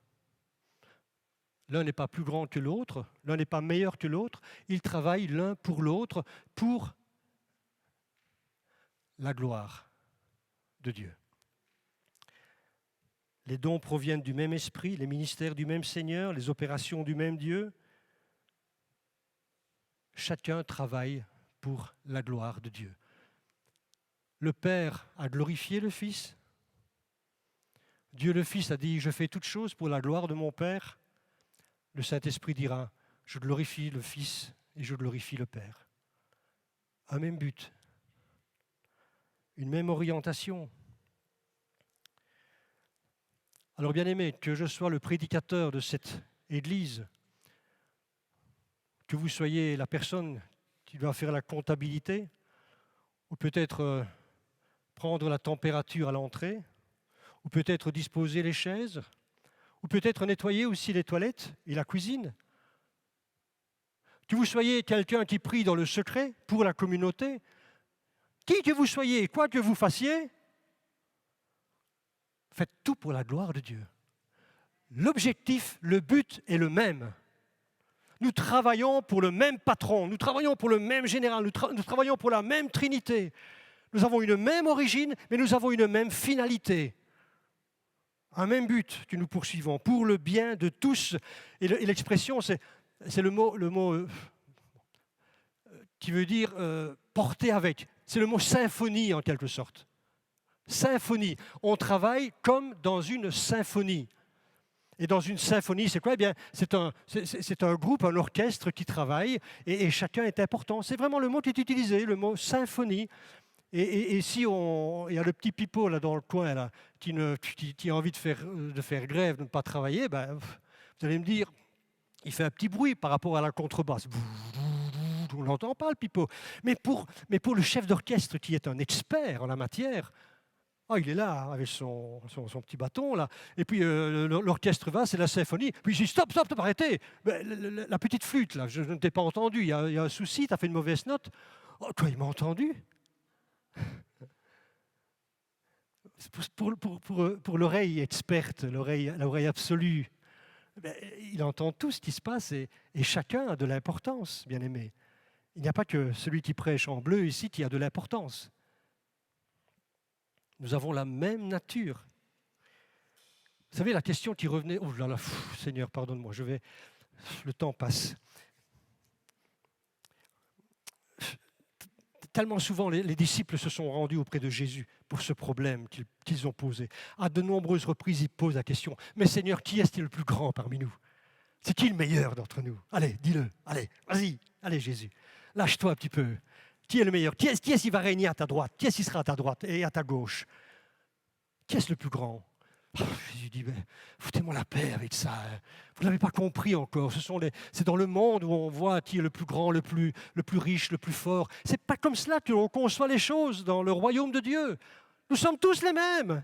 L'un n'est pas plus grand que l'autre, l'un n'est pas meilleur que l'autre. Ils travaillent l'un pour l'autre pour la gloire de Dieu. Les dons proviennent du même esprit, les ministères du même Seigneur, les opérations du même Dieu. Chacun travaille pour la gloire de Dieu. Le Père a glorifié le Fils. Dieu le Fils a dit « Je fais toutes choses pour la gloire de mon Père ». Le Saint-Esprit dira « Je glorifie le Fils et je glorifie le Père ». Un même but. Une même orientation. Alors bien aimé, que je sois le prédicateur de cette Église, que vous soyez la personne qui doit faire la comptabilité, ou peut-être prendre la température à l'entrée, ou peut-être disposer les chaises, ou peut-être nettoyer aussi les toilettes et la cuisine. Que vous soyez quelqu'un qui prie dans le secret pour la communauté, qui que vous soyez, quoi que vous fassiez, faites tout pour la gloire de Dieu. L'objectif, le but est le même. Nous travaillons pour le même patron, nous travaillons pour le même général, nous travaillons pour la même Trinité. Nous avons une même origine, mais nous avons une même finalité. Un même but que nous poursuivons, pour le bien de tous. Et l'expression, c'est le mot qui veut dire porter avec. C'est le mot symphonie en quelque sorte. Symphonie. On travaille comme dans une symphonie. Et dans une symphonie, c'est quoi? Eh bien, c'est un groupe, un orchestre qui travaille et chacun est important. C'est vraiment le mot qui est utilisé, le mot symphonie. Et si il y a le petit pipeau là dans le coin là, qui a envie de faire grève, de ne pas travailler, ben, vous allez me dire, il fait un petit bruit par rapport à la contrebasse. On n'entend pas le pipeau. Mais pour le chef d'orchestre qui est un expert en la matière, il est là avec son petit bâton là, et puis l'orchestre va, c'est la symphonie. Puis il dit stop, arrêtez. La petite flûte là, je ne t'ai pas entendu. Il y a un souci, tu as fait une mauvaise note. Oh, toi, il m'a entendu. Pour l'oreille experte, l'oreille absolue, il entend tout ce qui se passe et chacun a de l'importance, bien aimé. Il n'y a pas que celui qui prêche en bleu ici qui a de l'importance. Nous avons la même nature. Vous savez, la question qui revenait... Oh là là, Seigneur, pardonne-moi, le temps passe. Tellement souvent, les disciples se sont rendus auprès de Jésus pour ce problème qu'ils ont posé. À de nombreuses reprises, ils posent la question, « Mais Seigneur, qui est-il le plus grand parmi nous? C'est qui le meilleur d'entre nous? Allez, dis-le, allez, vas-y, allez Jésus, lâche-toi un petit peu. Qui est le meilleur? Qui est-ce qui va régner à ta droite? Qui est-ce qui sera à ta droite et à ta gauche? Qui est-ce le plus grand? » Jésus dit, foutez-moi la paix avec ça. Vous ne l'avez pas compris encore. C'est dans le monde où on voit qui est le plus grand, le plus riche, le plus fort. Ce n'est pas comme cela que l'on conçoit les choses dans le royaume de Dieu. Nous sommes tous les mêmes.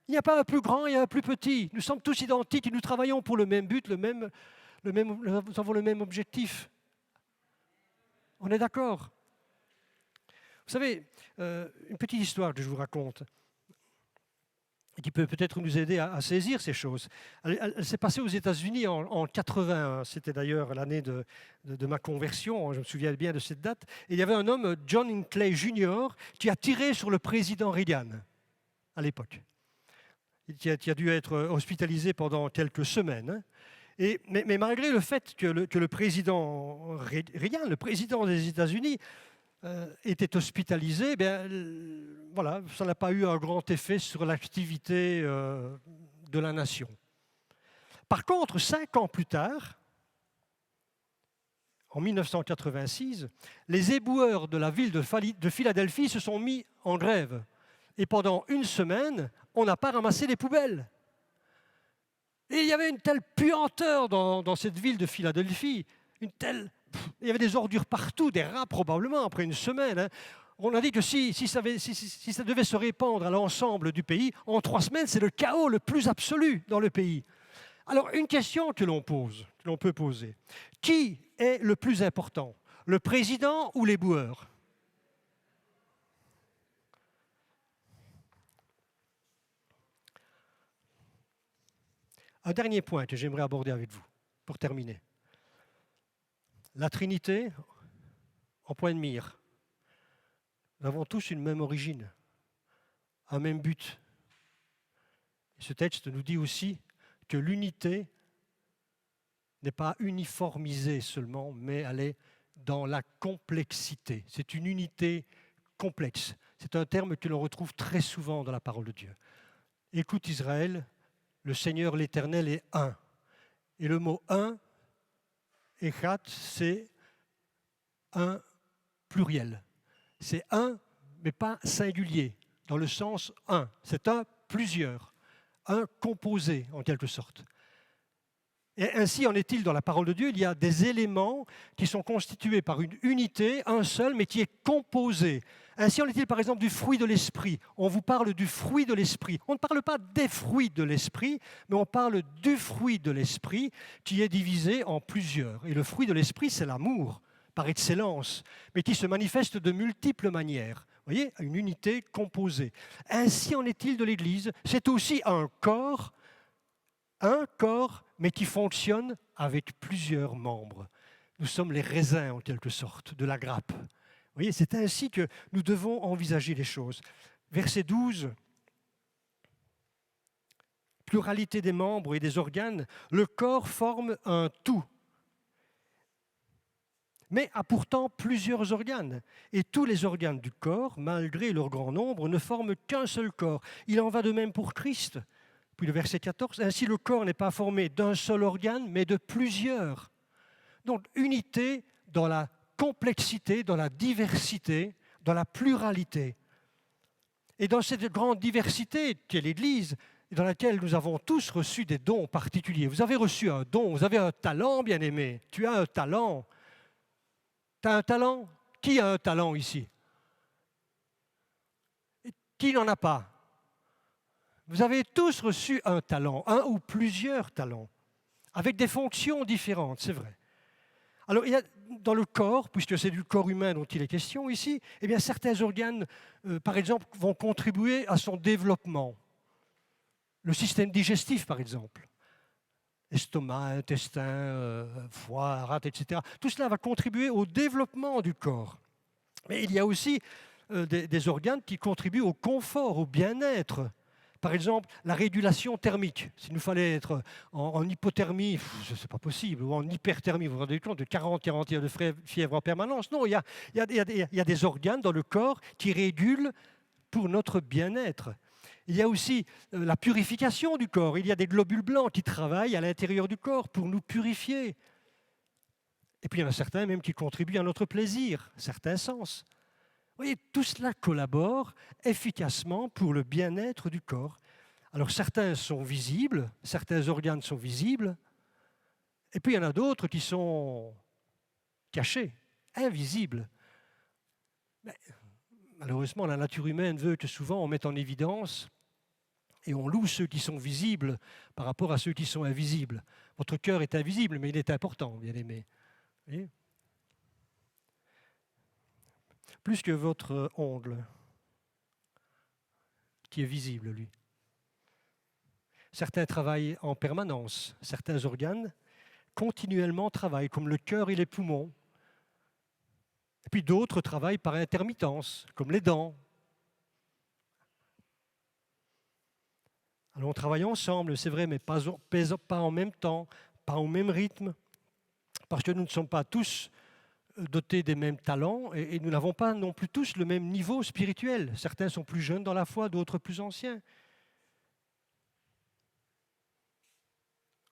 Il n'y a pas un plus grand et un plus petit. Nous sommes tous identiques et nous travaillons pour le même but, nous avons le même objectif. On est d'accord? Vous savez, une petite histoire que je vous raconte, et qui peut peut-être nous aider à saisir ces choses. Elle s'est passée aux États-Unis en 81. C'était d'ailleurs l'année de ma conversion. Je me souviens bien de cette date. Et il y avait un homme, John Hinckley Jr., qui a tiré sur le président Reagan à l'époque. Qui a dû être hospitalisé pendant quelques semaines. Mais malgré le fait que le président Reagan, le président des États-Unis, était hospitalisé, voilà, ça n'a pas eu un grand effet sur l'activité de la nation. Par contre, 5 ans plus tard, en 1986, les éboueurs de la ville de Philadelphie se sont mis en grève. Et pendant une semaine, on n'a pas ramassé les poubelles. Et il y avait une telle puanteur dans cette ville de Philadelphie, il y avait des ordures partout, des rats probablement, après une semaine. Hein. On a dit que si ça devait se répandre à l'ensemble du pays, en 3 semaines, c'est le chaos le plus absolu dans le pays. Alors, une question que l'on peut poser. Qui est le plus important, le président ou les boueurs? Un dernier point que j'aimerais aborder avec vous, pour terminer. La Trinité, en point de mire. Nous avons tous une même origine, un même but. Et ce texte nous dit aussi que l'unité n'est pas uniformisée seulement, mais elle est dans la complexité. C'est une unité complexe. C'est un terme que l'on retrouve très souvent dans la parole de Dieu. Écoute Israël, le Seigneur l'Éternel est un. Et le mot un, Echad, c'est un pluriel. C'est un, mais pas singulier, dans le sens un. C'est un plusieurs, un composé en quelque sorte. Et ainsi en est-il dans la parole de Dieu, il y a des éléments qui sont constitués par une unité, un seul, mais qui est composé. Ainsi en est-il par exemple du fruit de l'esprit. On vous parle du fruit de l'esprit. On ne parle pas des fruits de l'esprit, mais on parle du fruit de l'esprit qui est divisé en plusieurs. Et le fruit de l'esprit, c'est l'amour, par excellence, mais qui se manifeste de multiples manières. Vous voyez, une unité composée. Ainsi en est-il de l'Église. C'est aussi un corps, mais qui fonctionne avec plusieurs membres. Nous sommes les raisins, en quelque sorte, de la grappe. Vous voyez, c'est ainsi que nous devons envisager les choses. Verset 12, pluralité des membres et des organes, le corps forme un tout, mais a pourtant plusieurs organes. Et tous les organes du corps, malgré leur grand nombre, ne forment qu'un seul corps. Il en va de même pour Christ. Puis le verset 14, ainsi le corps n'est pas formé d'un seul organe, mais de plusieurs. Donc unité dans la complexité, dans la diversité, dans la pluralité. Et dans cette grande diversité qu'est l'Église, dans laquelle nous avons tous reçu des dons particuliers. Vous avez reçu un don, vous avez un talent, bien-aimé. Tu as un talent. Tu as un talent? Qui a un talent ici? Qui n'en a pas? Vous avez tous reçu un talent, un ou plusieurs talents, avec des fonctions différentes, c'est vrai. Alors, il y a dans le corps, puisque c'est du corps humain dont il est question ici, eh bien, certains organes, par exemple, vont contribuer à son développement. Le système digestif, par exemple. Estomac, intestin, foie, rate, etc. Tout cela va contribuer au développement du corps. Mais il y a aussi des organes qui contribuent au confort, au bien-être. Par exemple, la régulation thermique. S'il nous fallait être en hypothermie, ce n'est pas possible, ou en hyperthermie, vous vous rendez compte, de 41 de fièvre en permanence. Non, il y a des organes dans le corps qui régulent pour notre bien-être. Il y a aussi la purification du corps. Il y a des globules blancs qui travaillent à l'intérieur du corps pour nous purifier. Et puis il y en a certains même qui contribuent à notre plaisir, certains sens. Vous voyez, tout cela collabore efficacement pour le bien-être du corps. Alors certains sont visibles, certains organes sont visibles, et puis il y en a d'autres qui sont cachés, invisibles. Mais, malheureusement, la nature humaine veut que souvent on mette en évidence et on loue ceux qui sont visibles par rapport à ceux qui sont invisibles. Votre cœur est invisible, mais il est important, bien-aimé. plus que votre ongle, qui est visible, lui. Certains travaillent en permanence, certains organes continuellement travaillent, comme le cœur et les poumons. Et puis d'autres travaillent par intermittence, comme les dents. Alors on travaille ensemble, c'est vrai, mais pas en même temps, pas au même rythme, parce que nous ne sommes pas tous dotés des mêmes talents et nous n'avons pas non plus tous le même niveau spirituel. Certains sont plus jeunes dans la foi, d'autres plus anciens.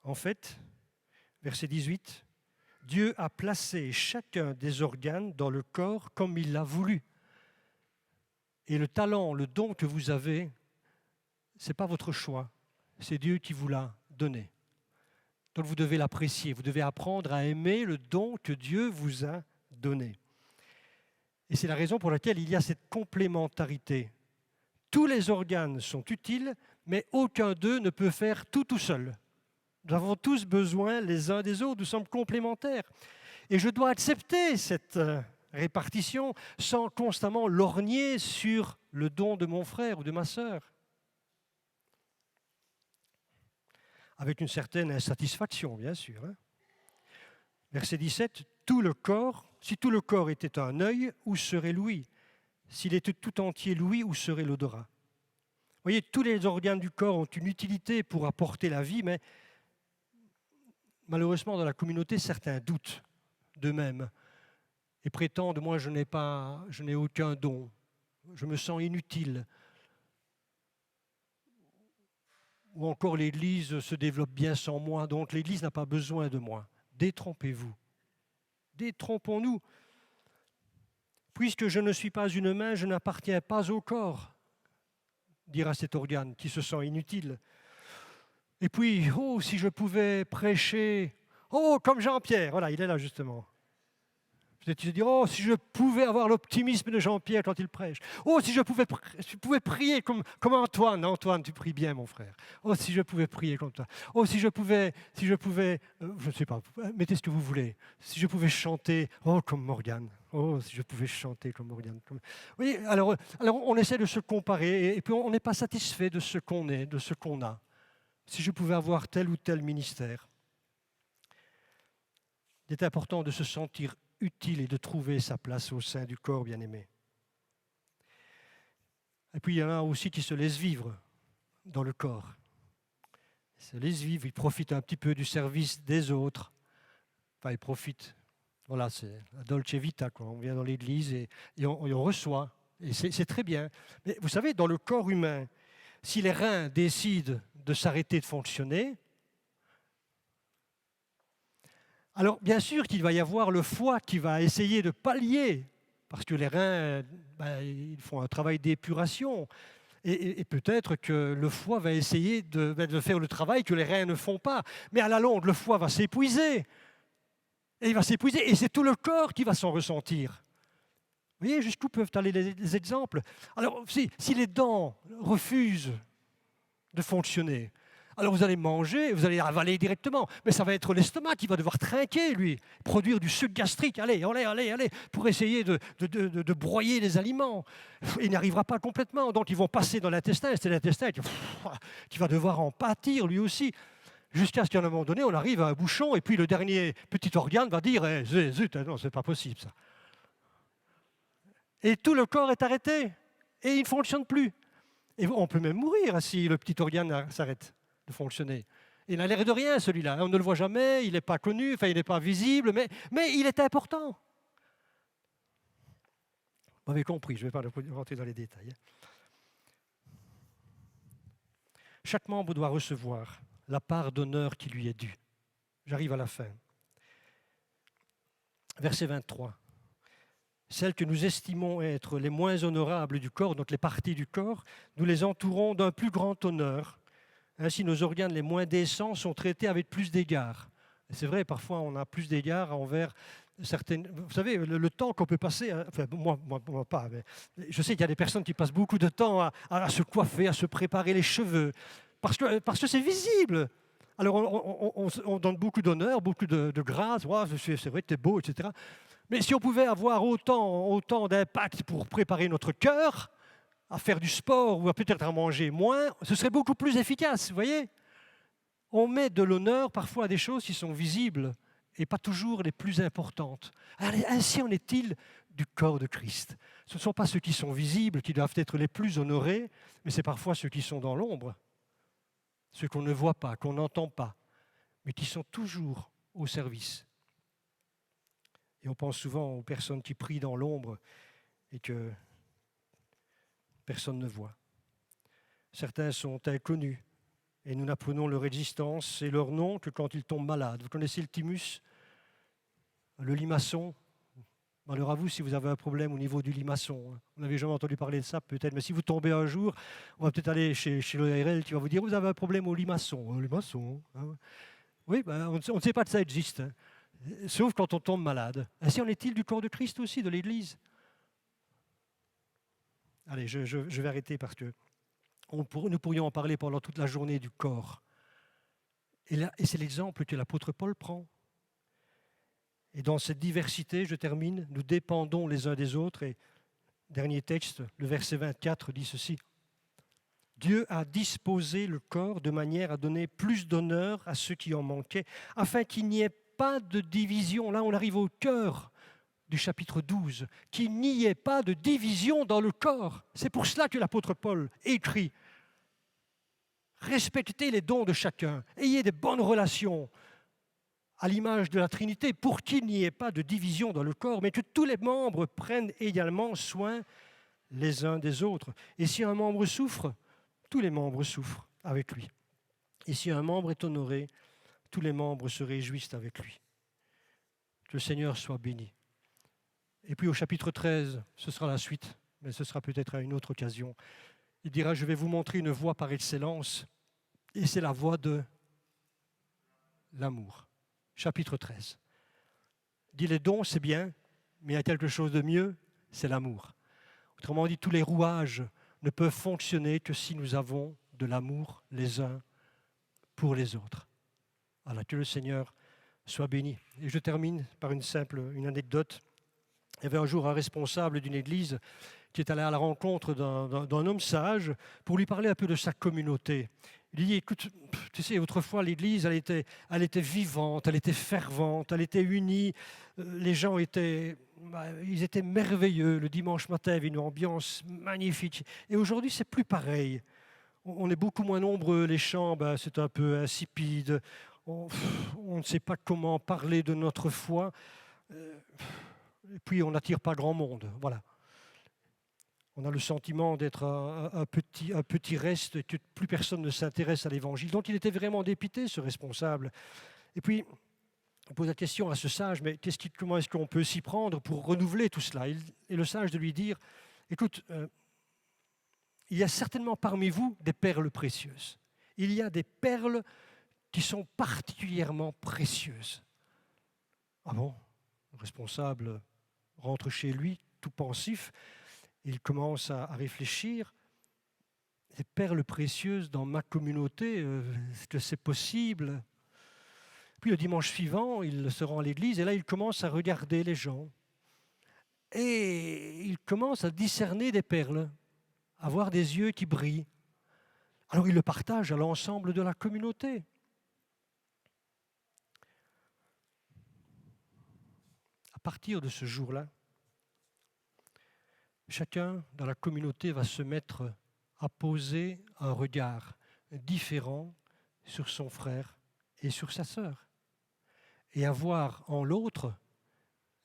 En fait, verset 18, Dieu a placé chacun des organes dans le corps comme il l'a voulu. Et le talent, le don que vous avez, ce n'est pas votre choix, c'est Dieu qui vous l'a donné. Donc vous devez l'apprécier, vous devez apprendre à aimer le don que Dieu vous a donné. Et c'est la raison pour laquelle il y a cette complémentarité. Tous les organes sont utiles, mais aucun d'eux ne peut faire tout seul. Nous avons tous besoin les uns des autres, nous sommes complémentaires. Et je dois accepter cette répartition sans constamment lorgner sur le don de mon frère ou de ma sœur. Avec une certaine insatisfaction, bien sûr. Verset 17, tout le corps, si tout le corps était un œil, où serait l'ouïe? S'il était tout entier l'ouïe, où serait l'odorat? Vous voyez, tous les organes du corps ont une utilité pour apporter la vie, mais malheureusement, dans la communauté, certains doutent d'eux-mêmes et prétendent, moi, je n'ai aucun don, je me sens inutile. Ou encore, l'Église se développe bien sans moi, donc l'Église n'a pas besoin de moi. Détrompez-vous. Détrompons-nous. Puisque je ne suis pas une main, je n'appartiens pas au corps, dira cet organe qui se sent inutile. Et puis, oh, si je pouvais prêcher, oh, comme Jean-Pierre, voilà, il est là justement. Peut-être tu te dis, oh, si je pouvais avoir l'optimisme de Jean-Pierre quand il prêche. Oh, si je pouvais prier comme Antoine. Antoine, tu pries bien, mon frère. Oh, si je pouvais prier comme toi. Oh, si je pouvais, je ne sais pas, mettez ce que vous voulez. Si je pouvais chanter, oh, comme Morgane. Oh, si je pouvais chanter comme Morgane. Oui, alors on essaie de se comparer et puis on n'est pas satisfait de ce qu'on est, de ce qu'on a. Si je pouvais avoir tel ou tel ministère. Il est important de se sentir utile et de trouver sa place au sein du corps bien-aimé. Et puis il y en a aussi qui se laissent vivre dans le corps. Ils se laissent vivre, ils profitent un petit peu du service des autres. Enfin, ils profitent. Voilà, c'est la dolce vita, quoi. On vient dans l'église et on reçoit. Et c'est très bien. Mais vous savez, dans le corps humain, si les reins décident de s'arrêter de fonctionner, alors bien sûr qu'il va y avoir le foie qui va essayer de pallier, parce que les reins, ils font un travail d'épuration, et peut-être que le foie va essayer de faire le travail que les reins ne font pas, mais à la longue, le foie va s'épuiser, et il va s'épuiser, et c'est tout le corps qui va s'en ressentir. Vous voyez jusqu'où peuvent aller les exemples? Alors, si les dents refusent de fonctionner, alors vous allez manger, vous allez avaler directement, mais ça va être l'estomac qui va devoir trinquer, lui, produire du suc gastrique, allez, pour essayer de broyer les aliments. Il n'y arrivera pas complètement, donc ils vont passer dans l'intestin, c'est l'intestin qui va devoir en pâtir lui aussi, jusqu'à ce qu'à un moment donné, on arrive à un bouchon, et puis le dernier petit organe va dire zut, non, c'est pas possible ça. Et tout le corps est arrêté, et il ne fonctionne plus. Et on peut même mourir si le petit organe s'arrête de fonctionner. Il n'a l'air de rien, celui-là. On ne le voit jamais, il n'est pas connu, enfin, il n'est pas visible, mais il est important. Vous m'avez compris, je ne vais pas rentrer dans les détails. Chaque membre doit recevoir la part d'honneur qui lui est due. J'arrive à la fin. Verset 23. Celles que nous estimons être les moins honorables du corps, donc les parties du corps, nous les entourons d'un plus grand honneur. Ainsi, nos organes les moins décents sont traités avec plus d'égard. C'est vrai, parfois, on a plus d'égard envers certaines... Vous savez, le temps qu'on peut passer... Enfin, moi pas, mais je sais qu'il y a des personnes qui passent beaucoup de temps à se coiffer, à se préparer les cheveux, parce que c'est visible. Alors, on donne beaucoup d'honneur, beaucoup de grâce. Ouais, c'est vrai, tu es beau, etc. Mais si on pouvait avoir autant d'impact pour préparer notre cœur, à faire du sport ou à peut-être à manger moins, ce serait beaucoup plus efficace, vous voyez? On met de l'honneur parfois à des choses qui sont visibles et pas toujours les plus importantes. Ainsi en est-il du corps de Christ. Ce ne sont pas ceux qui sont visibles qui doivent être les plus honorés, mais c'est parfois ceux qui sont dans l'ombre, ceux qu'on ne voit pas, qu'on n'entend pas, mais qui sont toujours au service. Et on pense souvent aux personnes qui prient dans l'ombre et que personne ne voit. Certains sont inconnus et nous n'apprenons leur existence et leur nom que quand ils tombent malades. Vous connaissez le thymus, le limaçon? Malheur à vous si vous avez un problème au niveau du limaçon. Vous n'avez jamais entendu parler de ça peut-être, mais si vous tombez un jour, on va peut-être aller chez l'ORL qui va vous dire vous avez un problème au limaçon. Limaçon, hein? Oui, on ne sait pas que ça existe, hein. Sauf quand on tombe malade. Ainsi en est-il du corps de Christ aussi, de l'Église. Allez, je vais arrêter parce que nous pourrions en parler pendant toute la journée du corps. Et c'est l'exemple que l'apôtre Paul prend. Et dans cette diversité, je termine, nous dépendons les uns des autres. Et dernier texte, le verset 24 dit ceci. Dieu a disposé le corps de manière à donner plus d'honneur à ceux qui en manquaient, afin qu'il n'y ait pas de division. Là, on arrive au cœur du chapitre 12, qu'il n'y ait pas de division dans le corps. C'est pour cela que l'apôtre Paul écrit « Respectez les dons de chacun, ayez de bonnes relations à l'image de la Trinité pour qu'il n'y ait pas de division dans le corps, mais que tous les membres prennent également soin les uns des autres. Et si un membre souffre, tous les membres souffrent avec lui. Et si un membre est honoré, tous les membres se réjouissent avec lui. Que le Seigneur soit béni. » Et puis au chapitre 13, ce sera la suite, mais ce sera peut-être à une autre occasion. Il dira, je vais vous montrer une voie par excellence, et c'est la voie de l'amour. Chapitre 13. Il dit, les dons, c'est bien, mais il y a quelque chose de mieux, c'est l'amour. Autrement dit, tous les rouages ne peuvent fonctionner que si nous avons de l'amour les uns pour les autres. Voilà, que le Seigneur soit béni. Et je termine par une anecdote. Il y avait un jour un responsable d'une église qui est allé à la rencontre d'un homme sage pour lui parler un peu de sa communauté. Il lui dit, écoute, tu sais, autrefois l'église, elle était vivante, elle était fervente, elle était unie. Les gens étaient merveilleux. Le dimanche matin, il y avait une ambiance magnifique. Et aujourd'hui, c'est plus pareil. On est beaucoup moins nombreux, les chants, c'est un peu insipide. On ne sait pas comment parler de notre foi. Et puis, on n'attire pas grand monde. Voilà. On a le sentiment d'être un petit reste et que plus personne ne s'intéresse à l'Évangile. Donc, il était vraiment dépité, ce responsable. Et puis, on pose la question à ce sage, mais comment est-ce qu'on peut s'y prendre pour renouveler tout cela? Et le sage de lui dire, écoute, il y a certainement parmi vous des perles précieuses. Il y a des perles qui sont particulièrement précieuses. Ah bon? Le responsable rentre chez lui, tout pensif. Il commence à réfléchir. Des perles précieuses dans ma communauté, est-ce que c'est possible? Puis le dimanche suivant, il se rend à l'église et là, il commence à regarder les gens. Et il commence à discerner des perles, à avoir des yeux qui brillent. Alors il le partage à l'ensemble de la communauté. À partir de ce jour-là, chacun dans la communauté va se mettre à poser un regard différent sur son frère et sur sa sœur et à voir en l'autre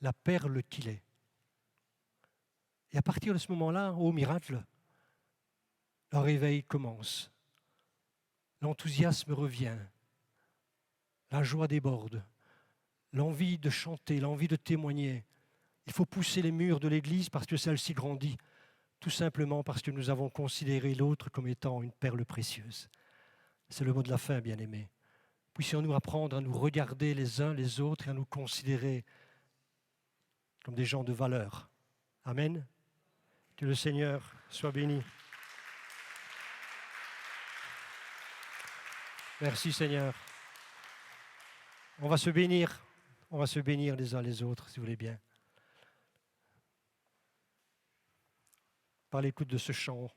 la perle qu'il est. Et à partir de ce moment-là, au miracle, le réveil commence. L'enthousiasme revient, la joie déborde, l'envie de chanter, l'envie de témoigner. Il faut pousser les murs de l'Église parce que celle-ci grandit, tout simplement parce que nous avons considéré l'autre comme étant une perle précieuse. C'est le mot de la fin, bien-aimés. Puissions-nous apprendre à nous regarder les uns les autres et à nous considérer comme des gens de valeur. Amen. Que le Seigneur soit béni. Merci Seigneur. On va se bénir les uns les autres, si vous voulez bien. par l'écoute de ce chant.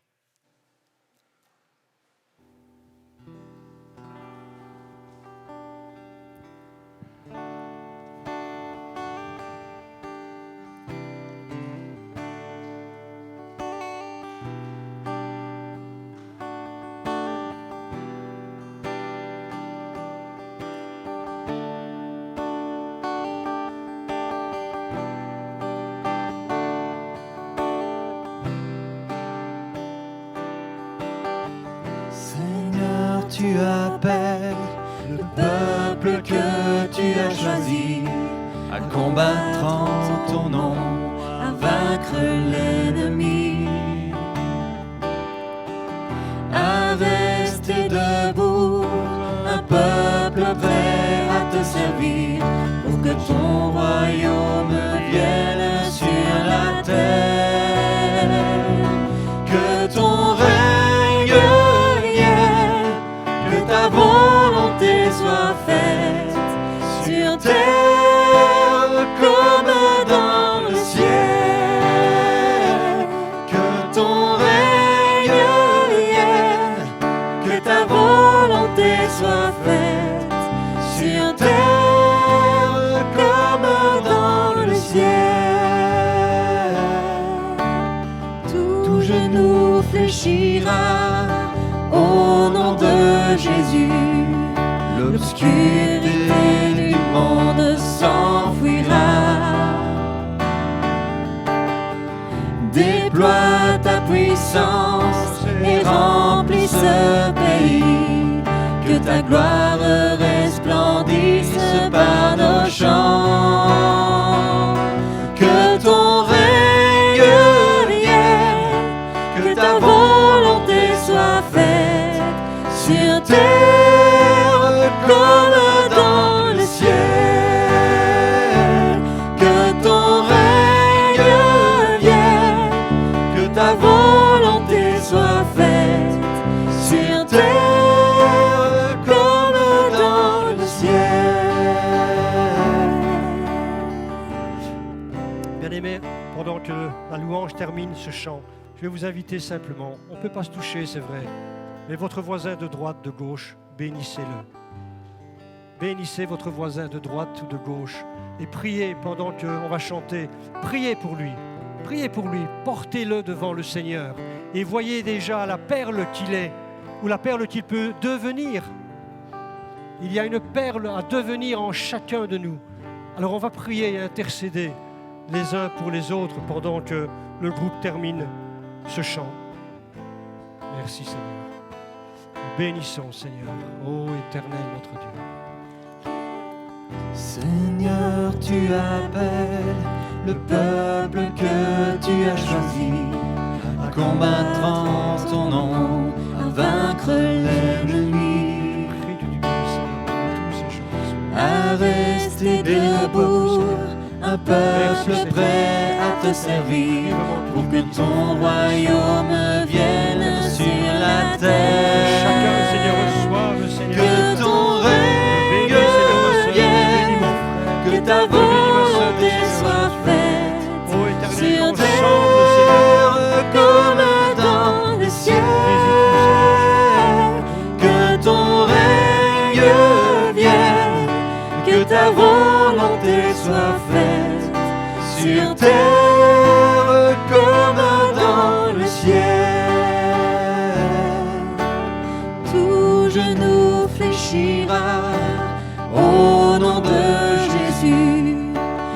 Seigneur, tu appelles le peuple que tu as choisi à combattre en ton nom, à vaincre l'ennemi, à rester debout, un peuple prêt à te servir pour que ton royaume vienne sur la terre, que ton règne vienne, que ta volonté soit faite sur terre comme dans le ciel, que ton règne vienne, que ta volonté soit faite sur terre comme dans le ciel. Tout genou fléchira au nom de Jésus, l'obscurité du monde s'enfuira. Déploie ta puissance et remplis ce pays, que ta gloire resplendisse par nos chants, que ton règne vienne, que ta volonté soit faite sur terre comme dans le ciel, que ton règne vienne, que ta volonté soit faite sur terre comme dans le ciel. Bien-aimés, pendant que la louange termine ce chant, je vais vous inviter simplement, on ne peut pas se toucher, c'est vrai, mais votre voisin de droite, de gauche, bénissez-le. Bénissez votre voisin de droite ou de gauche et priez pendant qu'on va chanter. Priez pour lui, portez-le devant le Seigneur et voyez déjà la perle qu'il est ou la perle qu'il peut devenir. Il y a une perle à devenir en chacun de nous. Alors on va prier et intercéder les uns pour les autres pendant que le groupe termine ce chant. Merci Seigneur. Nous bénissons Seigneur, ô Éternel notre Dieu. Seigneur, tu appelles le peuple que tu as choisi à combattre en ton nom, à vaincre l'ennemi, Prie de Dieu Seigneur pour toutes ces choses. à rester debout, un peuple prêt à te servir pour que ton royaume vienne sur la terre. Chacun Seigneur reçoive Seigneur. Que ton règne vienne, que ta volonté soit faite Ô Éternel, sur ensemble Seigneur. terre comme dans le ciel, que ton règne vienne, que ta volonté soit faite sur terre comme dans le ciel. Tout genou fléchira au nom de Jésus,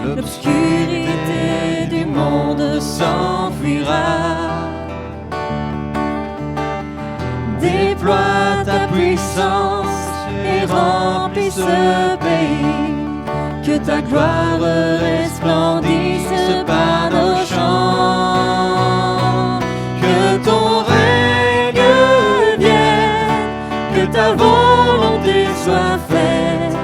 l'obscurité du monde s'enfuira. Déploie ta puissance et remplis ce pays, que ta gloire resplendisse par nos chants, que ton règne vienne, que ta volonté soit faite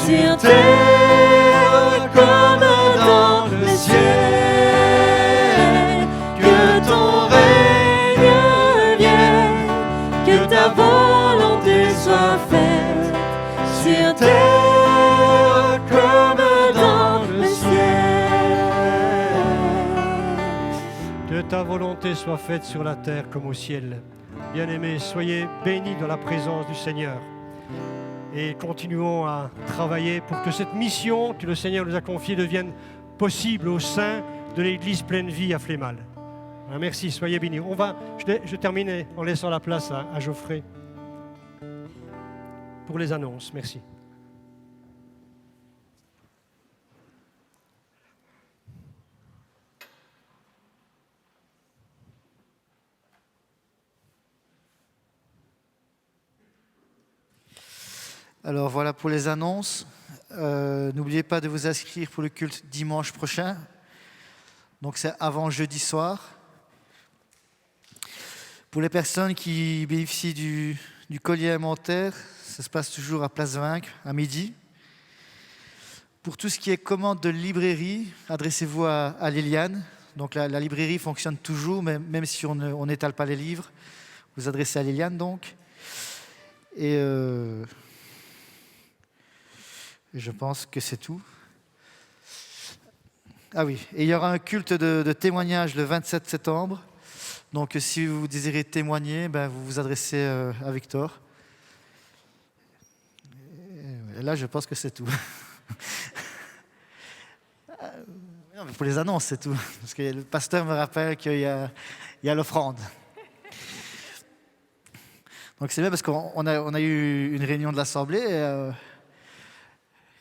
sur terre comme dans le ciel, que ton règne vienne, que ta volonté soit faite sur terre comme dans le ciel. ta volonté soit faite sur la terre comme au ciel. Bien-aimés, soyez bénis dans la présence du Seigneur. Et continuons à travailler pour que cette mission que le Seigneur nous a confiée devienne possible au sein de l'Église Pleine Vie à Flémal. Merci, soyez bénis. Je termine en laissant la place à Geoffrey pour les annonces. Merci. Alors voilà pour les annonces. N'oubliez pas de vous inscrire pour le culte dimanche prochain. Donc c'est avant jeudi soir. Pour les personnes qui bénéficient du collier alimentaire, ça se passe toujours à Place Vaincre, à midi. Pour tout ce qui est commande de librairie, adressez-vous à Liliane. Donc la librairie fonctionne toujours, même si on n'étale pas les livres. Vous adressez à Liliane donc. Et je pense que c'est tout. Ah oui, et il y aura un culte de témoignage le 27 septembre. Donc si vous désirez témoigner, vous vous adressez à Victor. Et là, je pense que c'est tout. Non, mais pour les annonces, c'est tout. Parce que le pasteur me rappelle qu'il y a l'offrande. Donc c'est bien parce qu'on a eu une réunion de l'Assemblée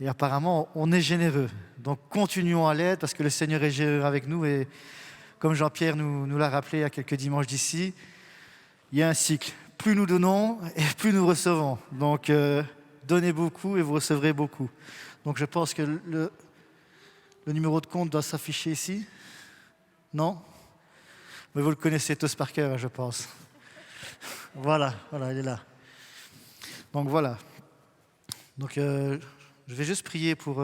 et apparemment on est généreux. Donc continuons à l'être parce que le Seigneur est généreux avec nous et comme Jean-Pierre nous l'a rappelé il y a quelques dimanches d'ici, il y a un cycle. Plus nous donnons et plus nous recevons. Donc donnez beaucoup et vous recevrez beaucoup. Donc je pense que le numéro de compte doit s'afficher ici. Non? Mais vous le connaissez tous par cœur, je pense. Voilà, il est là. Donc voilà. Donc je vais juste prier pour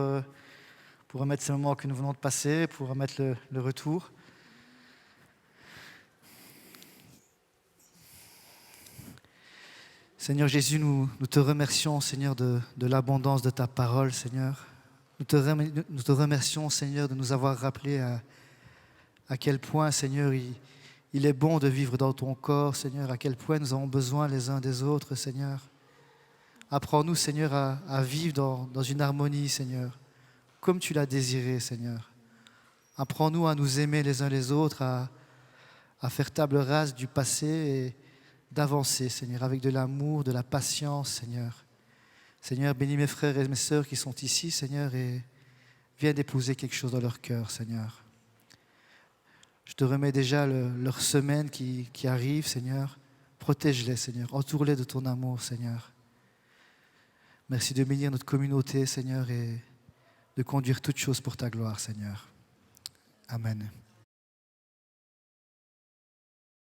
remettre ces moments que nous venons de passer, pour remettre le retour. Seigneur Jésus, nous te remercions, Seigneur, de l'abondance de ta parole, Seigneur. Nous te remercions, Seigneur, de nous avoir rappelé à quel point, Seigneur, il est bon de vivre dans ton corps, Seigneur, à quel point nous avons besoin les uns des autres, Seigneur. Apprends-nous, Seigneur, à vivre dans une harmonie, Seigneur, comme tu l'as désiré, Seigneur. Apprends-nous à nous aimer les uns les autres, à faire table rase du passé et d'avancer, Seigneur, avec de l'amour, de la patience, Seigneur. Seigneur, bénis mes frères et mes sœurs qui sont ici, Seigneur, et viens d'épouser quelque chose dans leur cœur, Seigneur. Je te remets déjà leur semaine qui arrive, Seigneur. Protège-les, Seigneur. Entoure-les de ton amour, Seigneur. Merci de bénir notre communauté, Seigneur, et de conduire toutes choses pour ta gloire, Seigneur. Amen.